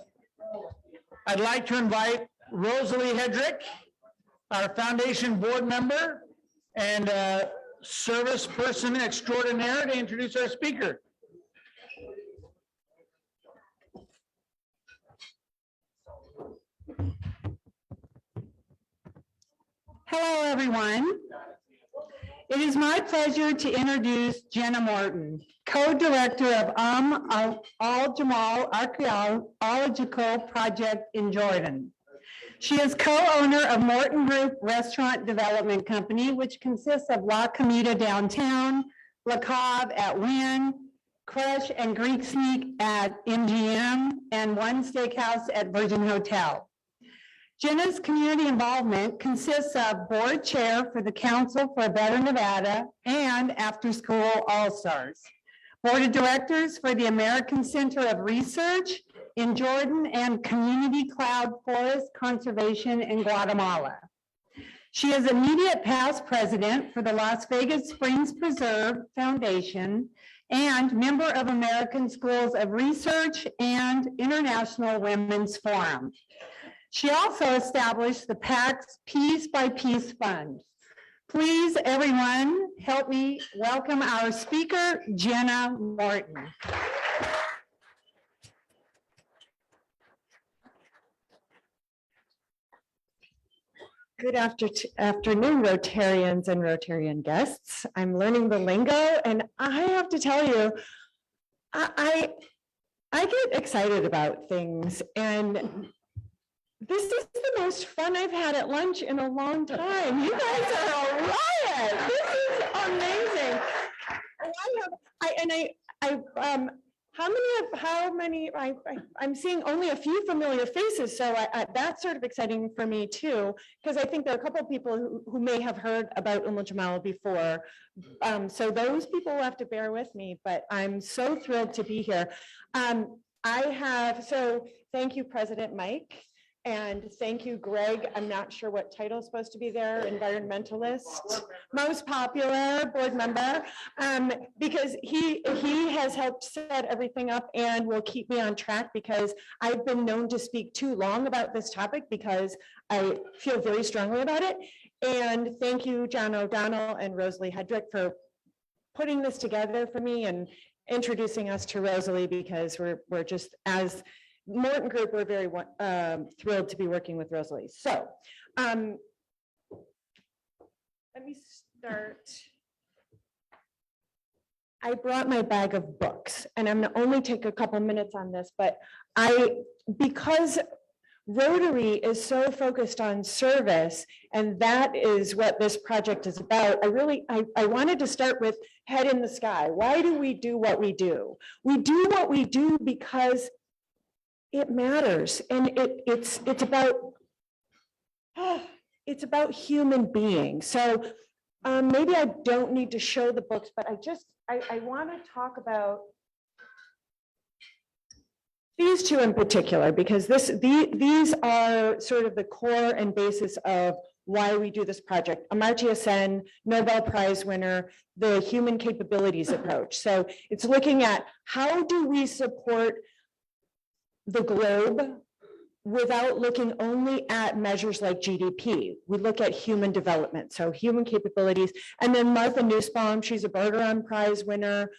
I'd like to invite Rosalie Hedrick, our foundation board member and service person extraordinaire, to introduce our speaker. Hello, everyone. It is my pleasure to introduce Jenna Morton, co-director of Al Jamal Archaeological Project in Jordan. She is co-owner of Morton Group Restaurant Development Company, which consists of La Comida Downtown, La Cave at Wynn, Crush and Greek Sneak at MGM, and One Steakhouse at Virgin Hotel. Jenna's community involvement consists of board chair for the Council for a Better Nevada and After School All-Stars, board of directors for the American Center of Research in Jordan and Community Cloud Forest Conservation in Guatemala. She is immediate past president for the Las Vegas Springs Preserve Foundation and member of American Schools of Research and International Women's Forum. She also established the PAX Piece by Piece Fund. Please, everyone, help me welcome our speaker, Jenna Morton. Good afternoon, Rotarians and Rotarian guests. I'm learning the lingo, and I have to tell you, I get excited about things, and this is the most fun I've had at lunch in a long time. You guys are a riot. This is amazing. I'm seeing only a few familiar faces, so that's sort of exciting for me too, because I think there are a couple of people who may have heard about Jamal before. So those people will have to bear with me, but I'm so thrilled to be here. Thank you, President Mike. And thank you, Greg. I'm not sure what title is supposed to be there, environmentalist, most popular board member, because he has helped set everything up and will keep me on track because I've been known to speak too long about this topic because I feel very strongly about it. And thank you, John O'Donnell and Rosalie Hedrick, for putting this together for me and introducing us to Rosalie, because we're just, as Morton Group, we're very thrilled to be working with Rosalie. So let me start. I brought my bag of books, and I'm gonna only take a couple minutes on this, but because Rotary is so focused on service, and that is what this project is about. I wanted to start with head in the sky. Why do we do what we do? We do what we do because it matters, and it's about human beings. So maybe I don't need to show the books, but I want to talk about these two in particular, because these are sort of the core and basis of why we do this project. Amartya Sen, Nobel Prize winner, the human capabilities approach. So it's looking at how do we support the globe without looking only at measures like GDP. We look at human development, so human capabilities. And then Martha Nussbaum, she's a Bergeron Prize winner,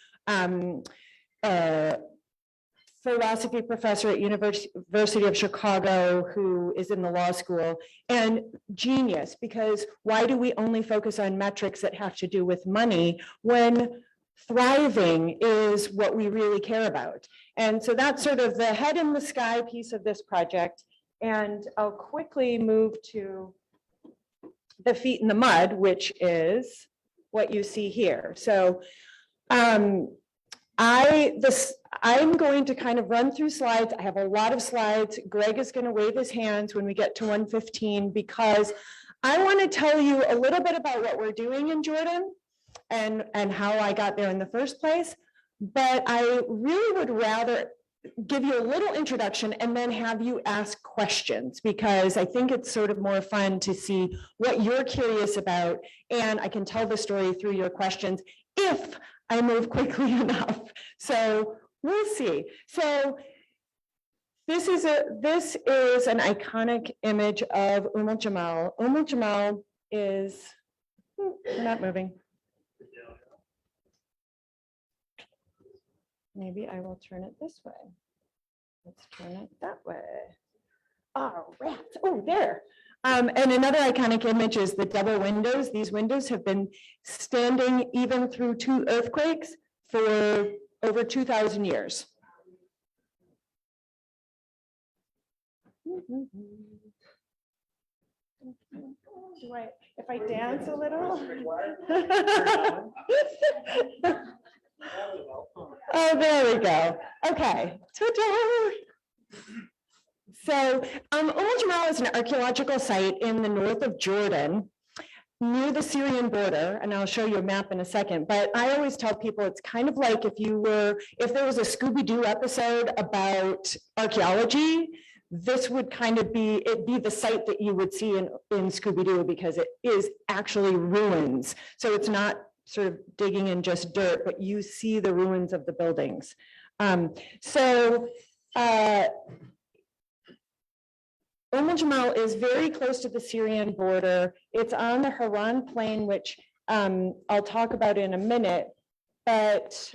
philosophy professor at University of Chicago, who is in the law school, and genius, because why do we only focus on metrics that have to do with money when thriving is what we really care about? And so that's sort of the head in the sky piece of this project. And I'll quickly move to the feet in the mud, which is what you see here. So I'm going to kind of run through slides. I have a lot of slides. Greg is going to wave his hands when we get to 1:15, because I want to tell you a little bit about what we're doing in Jordan and how I got there in the first place. But I really would rather give you a little introduction and then have you ask questions, because I think it's sort of more fun to see what you're curious about, and I can tell the story through your questions if I move quickly enough. So we'll see. So this is an iconic image of Jamal. Jamal is, we're not moving. Maybe I will turn it this way. Let's turn it that way. Oh, rats. Oh, there. And another iconic image is the double windows. These windows have been standing even through 2 earthquakes for over 2,000 years. If I dance a little? Oh, there we go. Okay. Ta-da! So Jamal is an archaeological site in the north of Jordan, near the Syrian border, and I'll show you a map in a second. But I always tell people it's kind of like if there was a Scooby-Doo episode about archaeology, this would kind of be the site that you would see in Scooby-Doo, because it is actually ruins. So it's not sort of digging in just dirt, but you see the ruins of the buildings. Jamal is very close to the Syrian border. It's on the Haran Plain, which I'll talk about in a minute. But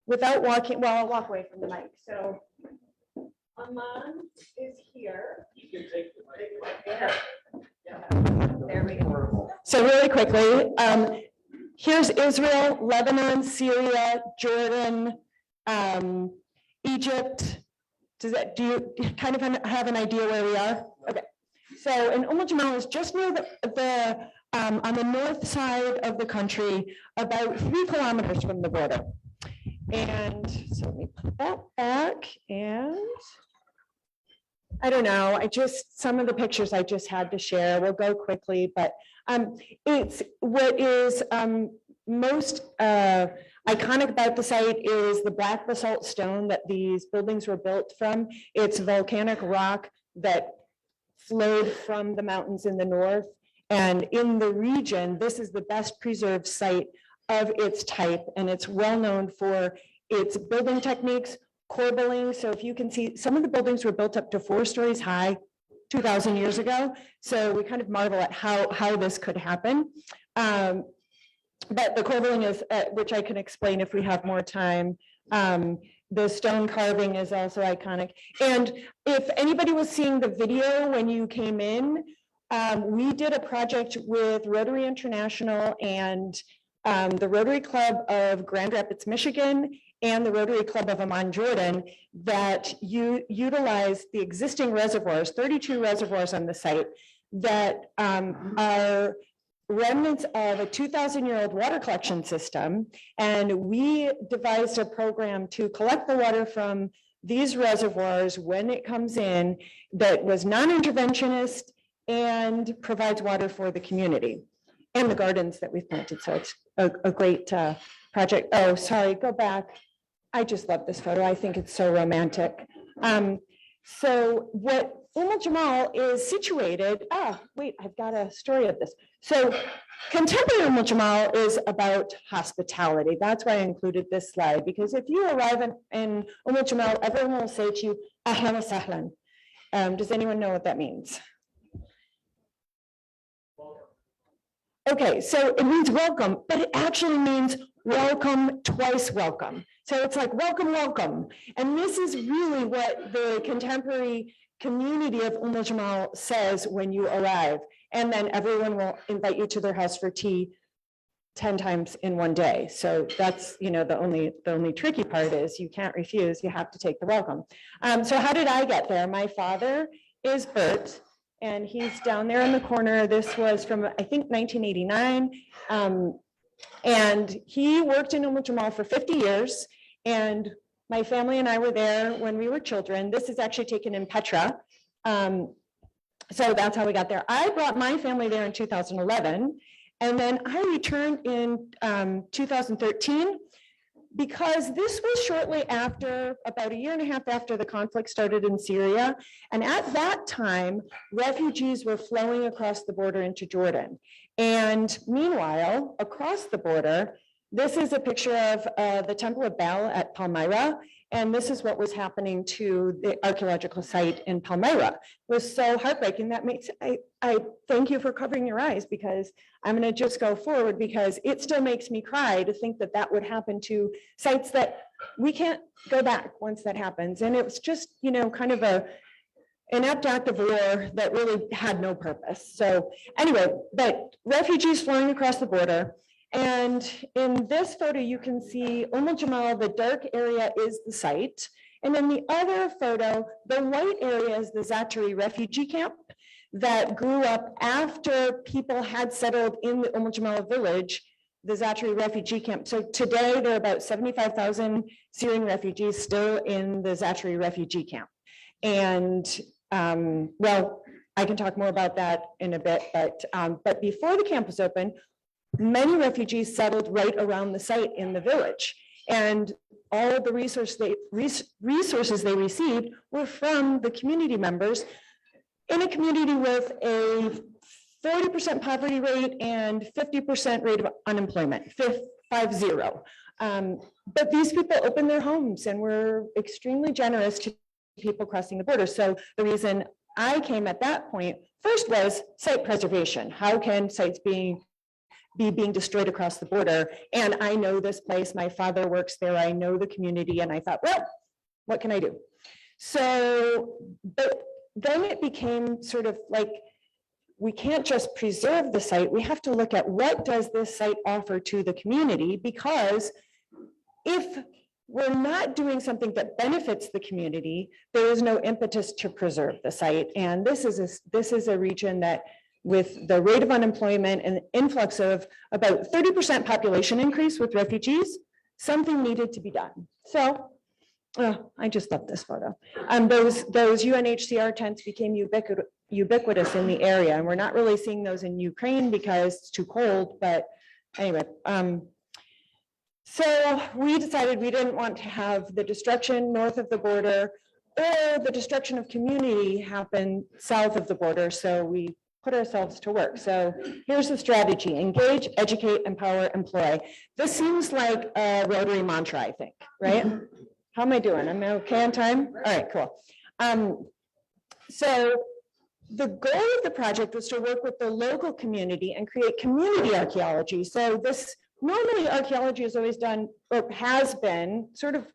without walking, well, I'll walk away from the mic. So Amman is here. You can take the mic. There we go. So really quickly, here's Israel, Lebanon, Syria, Jordan, Egypt. Do you kind of have an idea where we are? Okay. So, and Jamal is just near on the north side of the country, about 3 kilometers from the border. And so let me put that back, and I don't know, some of the pictures I just had to share. We'll go quickly, but it's what is most iconic about the site is the black basalt stone that these buildings were built from. It's volcanic rock that flowed from the mountains in the north. And in the region, this is the best preserved site of its type, and it's well known for its building techniques, corbelling. So if you can see, some of the buildings were built up to 4 stories high 2,000 years ago. So we kind of marvel at how this could happen. But the corbelling is, which I can explain if we have more time. The stone carving is also iconic. And if anybody was seeing the video when you came in, we did a project with Rotary International and the Rotary Club of Grand Rapids, Michigan, and the Rotary Club of Amman, Jordan, that utilize the existing reservoirs, 32 reservoirs on the site that are remnants of a 2,000-year-old water collection system. And we devised a program to collect the water from these reservoirs when it comes in that was non-interventionist and provides water for the community and the gardens that we've planted. So it's a great project. Oh, sorry, go back. I just love this photo. I think it's so romantic. So what Jamal is situated, wait, I've got a story of this. So contemporary Jamal is about hospitality. That's why I included this slide, because if you arrive in Jamal, everyone will say to you, ahlan wa sahlan. Does anyone know what that means? Okay, so it means welcome, but it actually means welcome, twice welcome. So it's like welcome, welcome. And this is really what the contemporary community of Jamal says when you arrive. And then everyone will invite you to their house for tea 10 times in one day. So that's, the only tricky part is you can't refuse, you have to take the welcome. So how did I get there? My father is Bert, and he's down there in the corner. This was from, I think, 1989. And he worked in Jamal for 50 years. And my family and I were there when we were children. This is actually taken in Petra. So that's how we got there. I brought my family there in 2011. And then I returned in 2013 because this was shortly after, about 1.5 years after the conflict started in Syria. And at that time, refugees were flowing across the border into Jordan. And meanwhile, across the border, this is a picture of the Temple of Baal at Palmyra. And this is what was happening to the archaeological site in Palmyra. It was so heartbreaking. That makes, I thank you for covering your eyes, because I'm going to just go forward, because it still makes me cry to think that that would happen to sites that we can't go back once that happens. And it was just, kind of an inept act of war that really had no purpose. So anyway, but refugees flowing across the border. And in this photo, you can see Jamal, the dark area is the site. And in the other photo, the white area is the Zatari refugee camp that grew up after people had settled in the Jamal village, the Zatari refugee camp. So today there are about 75,000 Syrian refugees still in the Zatari refugee camp. And well, I can talk more about that in a bit, but before the camp was open, many refugees settled right around the site in the village. And all of the resources they received were from the community members in a community with a 40% poverty rate and 50% rate of unemployment, 50. But these people opened their homes and were extremely generous to people crossing the border. So the reason I came at that point first was site preservation. How can sites be being destroyed across the border? And I know this place, my father works there, I know the community, and I thought, well, what can I do? So, but then it became sort of like, we can't just preserve the site, we have to look at what does this site offer to the community, because if we're not doing something that benefits the community, there is no impetus to preserve the site. And this is a region that, with the rate of unemployment and influx of about 30% population increase with refugees, something needed to be done. So I just love this photo. Those UNHCR tents became ubiquitous in the area, and we're not really seeing those in Ukraine because it's too cold, but anyway. So we decided we didn't want to have the destruction north of the border or the destruction of community happen south of the border. So we put ourselves to work. So here's the strategy: engage, educate, empower, employ. This seems like a Rotary mantra, I think, right? How am I doing? I'm okay on time? All right, cool. So the goal of the project was to work with the local community and create community archaeology. So this, normally archaeology is always done, or has been, sort of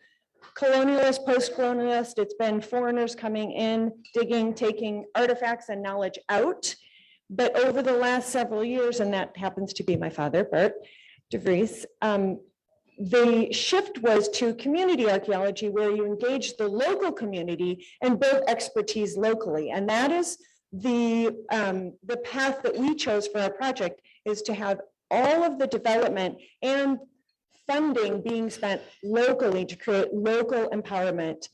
colonialist, post-colonialist. It's been foreigners coming in, digging, taking artifacts and knowledge out. But over the last several years, and that happens to be my father, Bert de Vries, the shift was to community archaeology, where you engage the local community and build expertise locally. And that is the path that we chose for our project, is to have all of the development and funding being spent locally to create local empowerment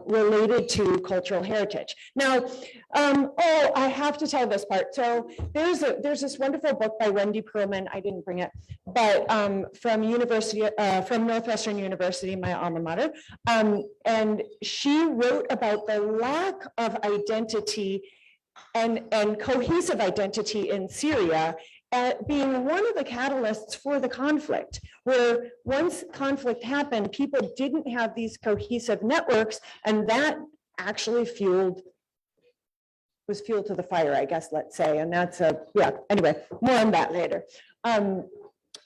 related to cultural heritage. Now, I have to tell this part. So there's this wonderful book by Wendy Perlman. I didn't bring it, but from Northwestern University, my alma mater, and she wrote about the lack of identity and cohesive identity in Syria, being one of the catalysts for the conflict, where once conflict happened, people didn't have these cohesive networks, and that actually was fuel to the fire, I guess, let's say. And that's anyway, more on that later.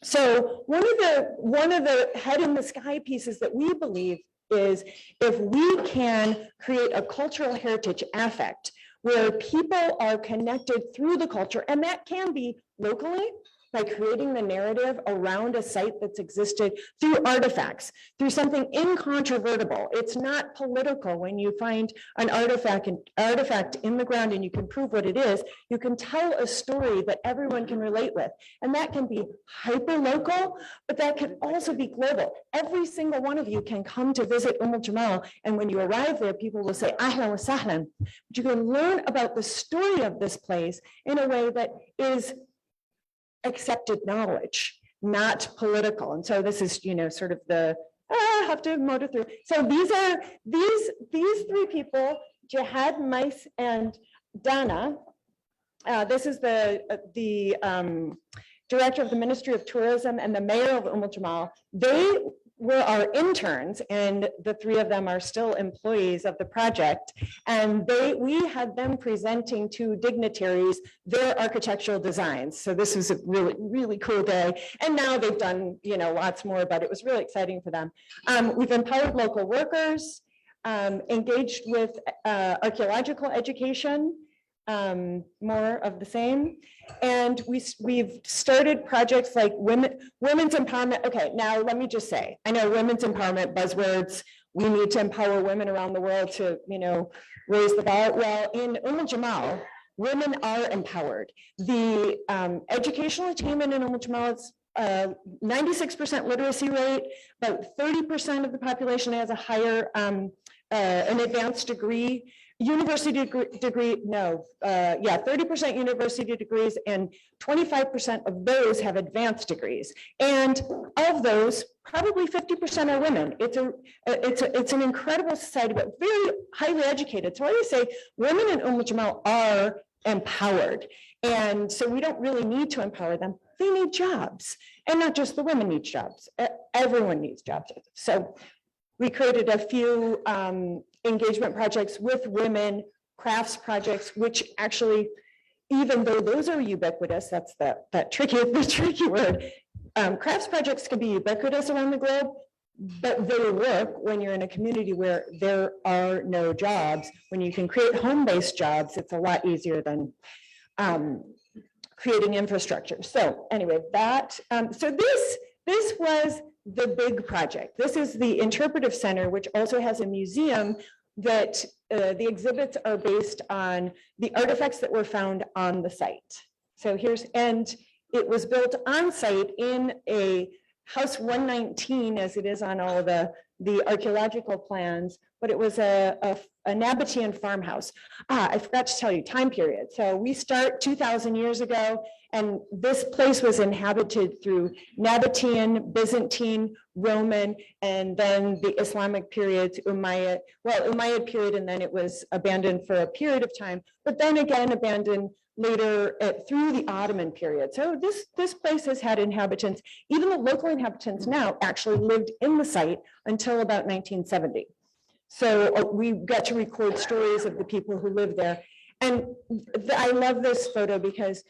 So one of the head in the sky pieces that we believe is, if we can create a cultural heritage affect where people are connected through the culture, and that can be locally by creating the narrative around a site that's existed through artifacts, through something incontrovertible. It's not political. When you find an artifact in the ground and you can prove what it is, you can tell a story that everyone can relate with. And that can be hyper local, but that can also be global. Every single one of you can come to visit Jamal, and when you arrive there, people will say ahlan wa sahlan. But you can learn about the story of this place in a way that is accepted knowledge, not political. And so this is, sort of the, I have to motor through. So these three people, Jihad, Mais, and Dana. This is the director of the Ministry of Tourism and the mayor of Jamal. They were our interns, and the three of them are still employees of the project. And we had them presenting to dignitaries their architectural designs. So this was a really, really cool day. And now they've done, lots more, but it was really exciting for them. We've empowered local workers, engaged with archaeological education, more of the same. And we've started projects like women's empowerment. Okay, now let me just say, I know women's empowerment buzzwords. We need to empower women around the world to, raise the bar. Well, in Jamal, women are empowered. The educational attainment in Jamal is 96% literacy rate, about 30% of the population has a higher, an advanced degree. University degree, no, 30% university degrees, and 25% of those have advanced degrees. And of those, probably 50% are women. It's an incredible society, but very highly educated. So I would say women in Jamal are empowered. And so we don't really need to empower them. They need jobs. And not just the women need jobs. Everyone needs jobs. So we created a few engagement projects with women, crafts projects, which actually, even though those are ubiquitous, that's the tricky word. Crafts projects can be ubiquitous around the globe, but they work when you're in a community where there are no jobs. When you can create home-based jobs, it's a lot easier than creating infrastructure. So anyway, so this was the big project. This is the Interpretive Center, which also has a museum that the exhibits are based on the artifacts that were found on the site. So and it was built on site in a house 119, as it is on all of the archaeological plans, but it was a Nabatean farmhouse. I forgot to tell you time period. So we start 2,000 years ago, And this place was inhabited through Nabatean, Byzantine, Roman, and then the Islamic periods, Umayyad period, and then it was abandoned for a period of time, but then again abandoned later through the Ottoman period. So this place has had inhabitants. Even the local inhabitants now actually lived in the site until about 1970. So we got to record stories of the people who lived there. And I love this photo because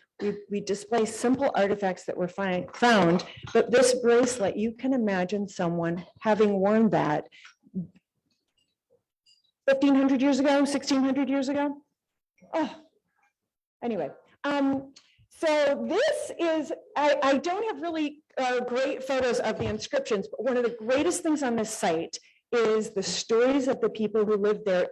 we display simple artifacts that were found, but this bracelet, you can imagine someone having worn that 1,500 years ago, 1,600 years ago. Oh, anyway, so this is, I don't have really great photos of the inscriptions, but one of the greatest things on this site is the stories of the people who lived there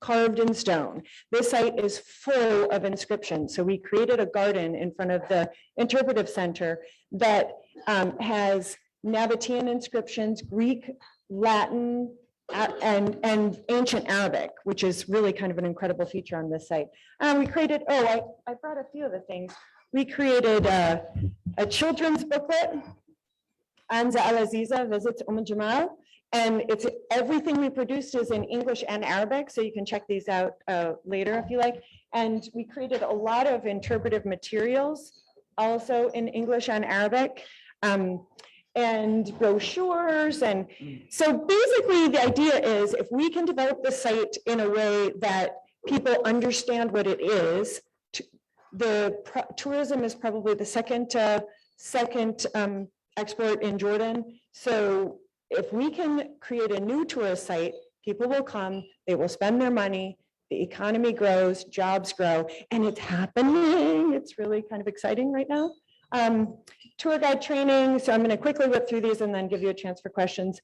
carved in stone. This site is full of inscriptions. So we created a garden in front of the interpretive center that has Nabatean inscriptions, Greek, Latin, and ancient Arabic, which is really kind of an incredible feature on this site. We created, I brought a few of the things. We created a children's booklet, Anza Al-Aziza Visits Jamal. And it's everything we produced is in English and Arabic, so you can check these out later if you like. And we created a lot of interpretive materials, also in English and Arabic, and brochures. And so basically the idea is if we can develop the site in a way that people understand what it is, tourism is probably the second export in Jordan. So if we can create a new tourist site, people will come, they will spend their money, the economy grows, jobs grow, and it's happening. It's really kind of exciting right now. Tour guide training. So I'm going to quickly whip through these and then give you a chance for questions.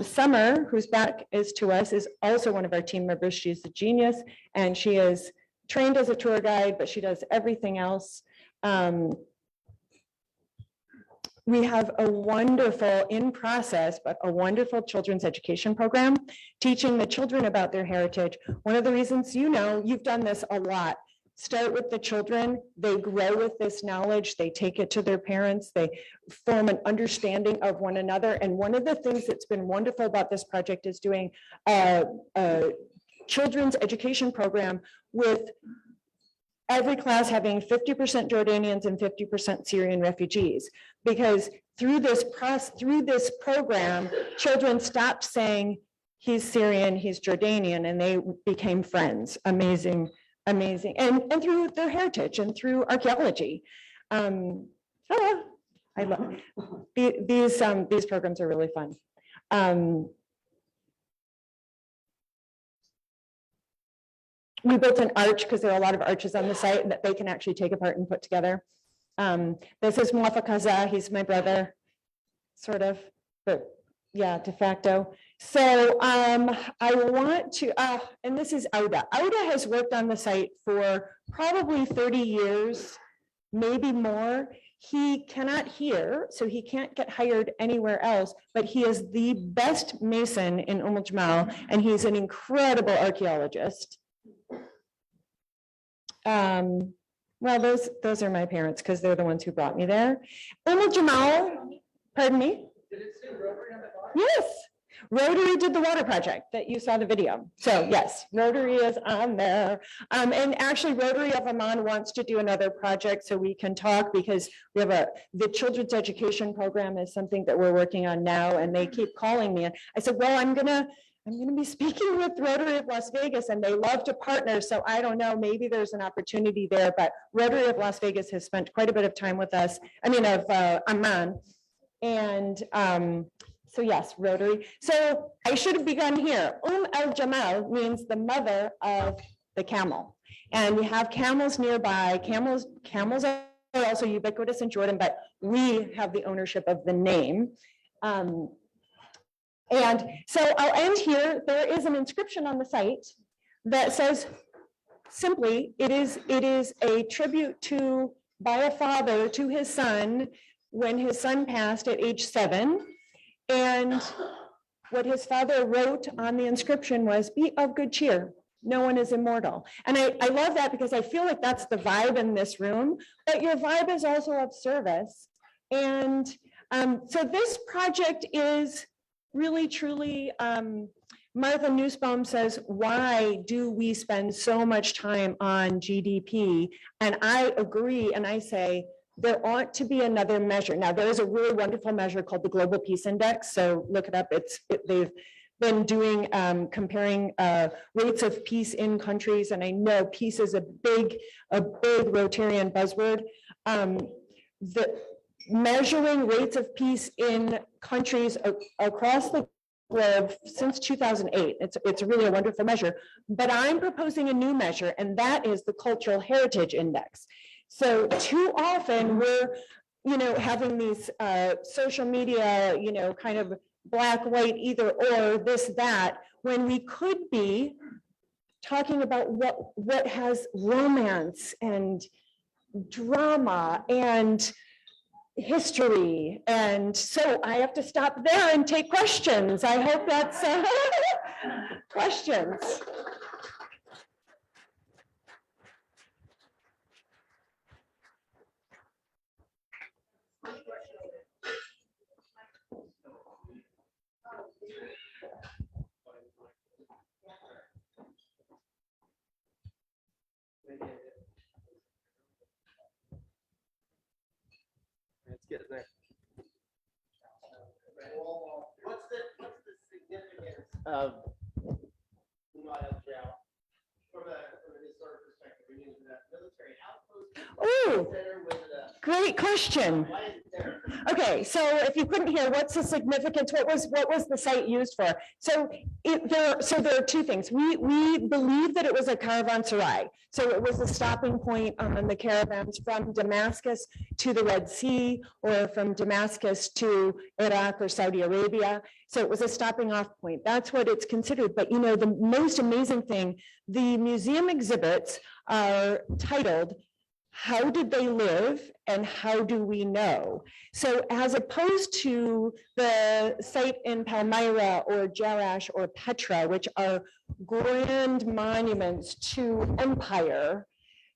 Summer, whose back is to us, is also one of our team members. She's a genius, and she is trained as a tour guide, but she does everything else. We have a wonderful in process, but a wonderful children's education program, teaching the children about their heritage. One of the reasons, you've done this a lot. Start with the children. They grow with this knowledge. They take it to their parents. They form an understanding of one another. And one of the things that's been wonderful about this project is doing a children's education program with every class having 50% Jordanians and 50% Syrian refugees, because through this program, children stopped saying he's Syrian, he's Jordanian, and they became friends. Amazing, amazing, and through their heritage and through archaeology. I love these programs are really fun. We built an arch because there are a lot of arches on the site that they can actually take apart and put together. This is Muafa Kaza. He's my brother, sort of, but yeah, de facto. So I want to, and this is Auda. Auda has worked on the site for probably 30 years, maybe more. He cannot hear, so he can't get hired anywhere else, but he is the best mason in Jamal, and he's an incredible archaeologist. Well, those are my parents because they're the ones who brought me there. Jamal, pardon me? Did it say Rotary on the box? Yes, Rotary did the water project that you saw the video. So yes, Rotary is on there. And actually Rotary of Amman wants to do another project so we can talk, because we have the children's education program is something that we're working on now, and they keep calling me. And I said, well, I'm gonna be speaking with Rotary of Las Vegas, and they love to partner. So I don't know, maybe there's an opportunity there, but Rotary of Las Vegas has spent quite a bit of time with us, of Amman. And so yes, Rotary. So I should have begun here. Al-Jamal means the mother of the camel. And we have camels nearby. Camels are also ubiquitous in Jordan, but we have the ownership of the name. And so I'll end here. There is an inscription on the site that says simply, it is a tribute by a father to his son when his son passed at age 7. And what his father wrote on the inscription was, "Be of good cheer. no one is immortal. And I love that because I feel like that's the vibe in this room, but your vibe is also of service. And so this project is really, truly, Martha Nussbaum says, why do we spend so much time on GDP? And I agree, and I say, there ought to be another measure. Now, there is a really wonderful measure called the Global Peace Index, so look it up. They've been doing, comparing rates of peace in countries, and I know peace is a big Rotarian buzzword. The measuring rates of peace in countries across the globe since 2008. It's really a wonderful measure, but I'm proposing a new measure, and that is the Cultural Heritage Index. So too often we're, having these social media, kind of black, white, either or, this, that, when we could be talking about what has romance and drama and history. And so I have to stop there and take questions. I hope that's questions. Let's get there. What's the significance of Memorial Trail from a historic perspective? We're using that military outpost. Oh, Was it a? great question. Why is it there? Okay, so if you couldn't hear, what's the significance? What was the site used for? So there are two things. We believe that it was a caravanserai. So it was a stopping point on the caravans from Damascus to the Red Sea, or from Damascus to Iraq or Saudi Arabia. So it was a stopping off point. That's what it's considered. But the most amazing thing, the museum exhibits are titled, "How did they live and how do we know?" So as opposed to the site in Palmyra or Jerash or Petra, which are grand monuments to empire,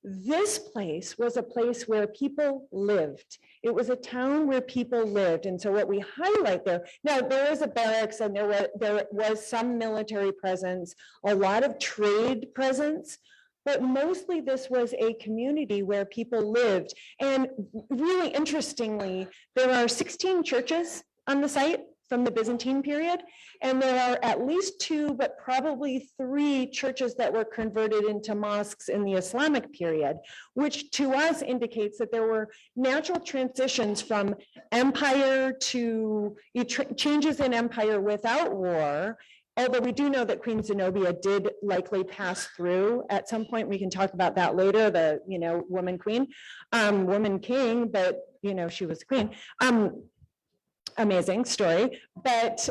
this place was a place where people lived. It was a town where people lived. And so what we highlight there, now there is a barracks and there was some military presence, a lot of trade presence, but mostly this was a community where people lived. And really interestingly, there are 16 churches on the site from the Byzantine period, and there are at least 2, but probably 3 churches that were converted into mosques in the Islamic period, which to us indicates that there were natural transitions from empire to changes in empire without war. Although we do know that Queen Zenobia did likely pass through at some point. We can talk about that later, the, woman queen, woman king, but, she was queen. Amazing story. But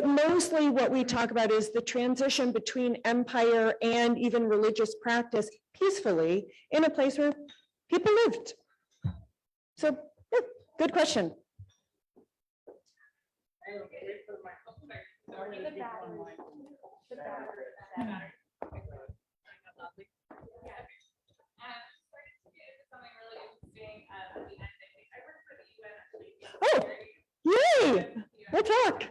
mostly what we talk about is the transition between empire and even religious practice peacefully in a place where people lived. So, yeah, good question. Oh, yay! We'll talk.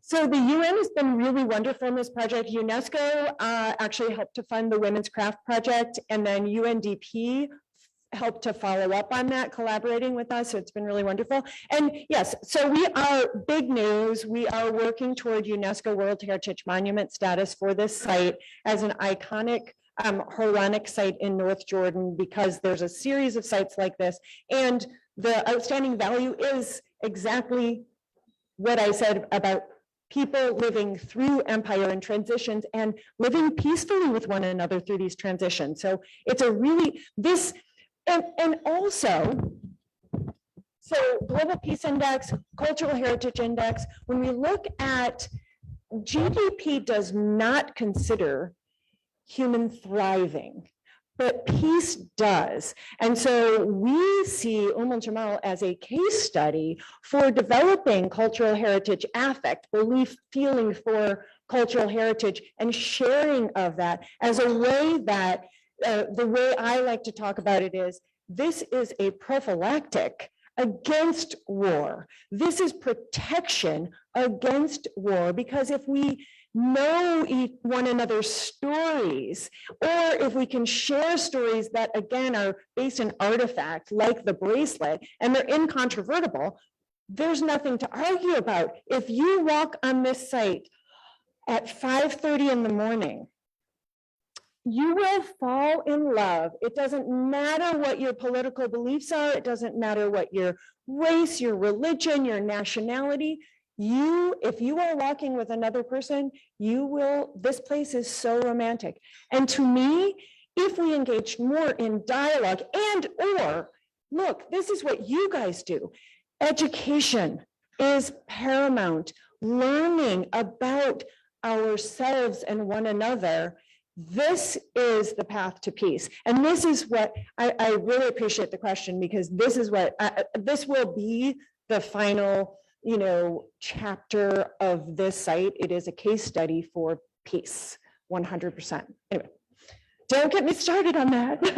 So the UN has been really wonderful in this project. UNESCO actually helped to fund the Women's Craft Project, and then UNDP helped to follow up on that, collaborating with us. So it's been really wonderful. And yes, so we are big news. We are working toward UNESCO World Heritage Monument status for this site as an iconic Quranic site in North Jordan, because there's a series of sites like this. And the outstanding value is exactly what I said about people living through empire and transitions and living peacefully with one another through these transitions. So it's a really, this, and also, so Global Peace Index, Cultural Heritage Index, when we look at GDP does not consider human thriving, but peace does. And so we see Jamal as a case study for developing cultural heritage affect, belief, feeling for cultural heritage, and sharing of that as a way that, the way I like to talk about it is, this is a prophylactic against war. This is protection against war, because if we know one another's stories, or if we can share stories that again are based in artifact, like the bracelet, and they're incontrovertible, there's nothing to argue about. If you walk on this site at 5:30 in the morning, you will fall in love. It doesn't matter what your political beliefs are. It doesn't matter what your race, your religion, your nationality. If you are walking with another person, this place is so romantic. And to me, if we engage more in dialogue look, this is what you guys do. Education is paramount. Learning about ourselves and one another. This is the path to peace. And this is what I really appreciate the question, because this is what this will be the final, chapter of this site. It is a case study for peace, 100%. Anyway, don't get me started on that. Got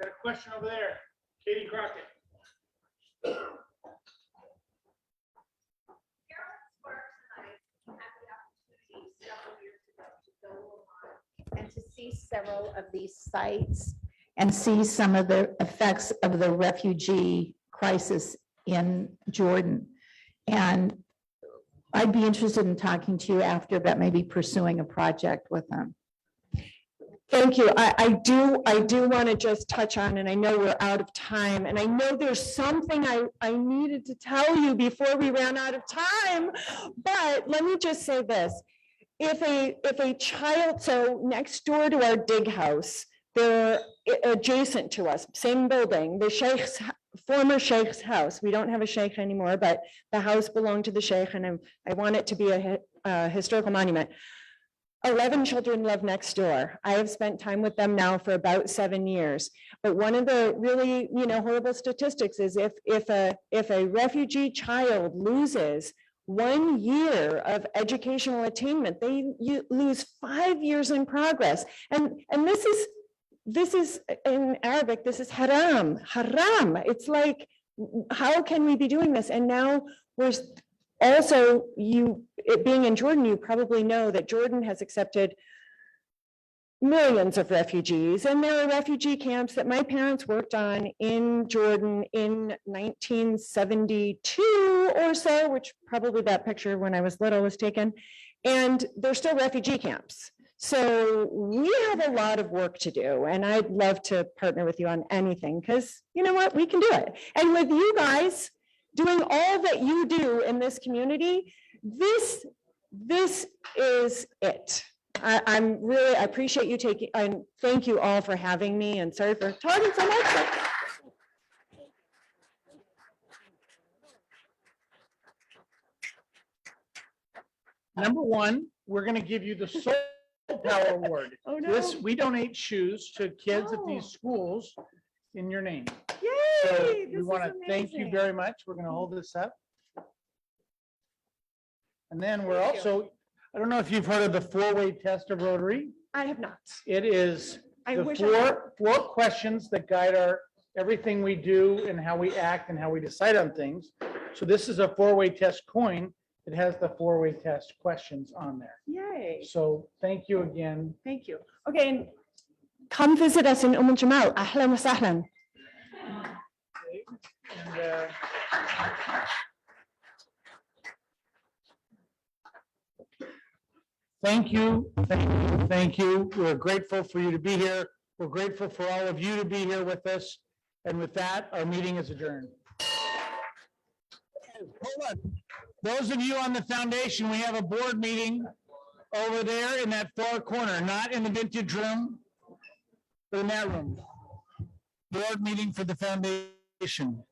a question over there, Katie Crockett. And to see several of these sites and see some of the effects of the refugee crisis in Jordan. And I'd be interested in talking to you after about maybe pursuing a project with them. Thank you. I do want to just touch on, and I know we're out of time, and I know there's something I needed to tell you before we ran out of time, but let me just say this. If a child, so next door to our dig house, they're adjacent to us, same building, the sheikh's, former sheikh's house. We don't have a sheikh anymore, but the house belonged to the sheikh, and I want it to be a historical monument. 11 children live next door. I have spent time with them now for about 7 years. But one of the really, horrible statistics is if a refugee child loses 1 year of educational attainment, they lose 5 years in progress. And this is in Arabic, this is haram. It's like, how can we be doing this? And now we're also, being in Jordan, you probably know that Jordan has accepted millions of refugees, and there are refugee camps that my parents worked on in Jordan in 1972 or so, which probably that picture when I was little was taken, and they're still refugee camps. So we have a lot of work to do, and I'd love to partner with you on anything, because you know what, we can do it. And with you guys doing all that you do in this community, this is it. I appreciate you taking, and thank you all for having me, and sorry for talking so much. Number one, we're going to give you the Soul Power Award. Oh, no. We donate shoes to kids at these schools in your name. Yay! So we This want to is thank you amazing. very much. We're going to hold this up. And then we're also, I don't know if you've heard of the four-way test of Rotary. I have not. It is I the wish I had. four questions that guide everything we do and how we act and how we decide on things. So this is a four-way test coin. It has the four-way test questions on there. Yay. So thank you again. Thank you. Okay, and come visit us in Jamal. Ahlan wa sahlan. And, thank you, thank you. We're grateful for you to be here. We're grateful for all of you to be here with us. And with that, our meeting is adjourned. Hold on. Those of you on the foundation, we have a board meeting over there in that far corner, not in the vintage room, but in that room. Board meeting for the foundation.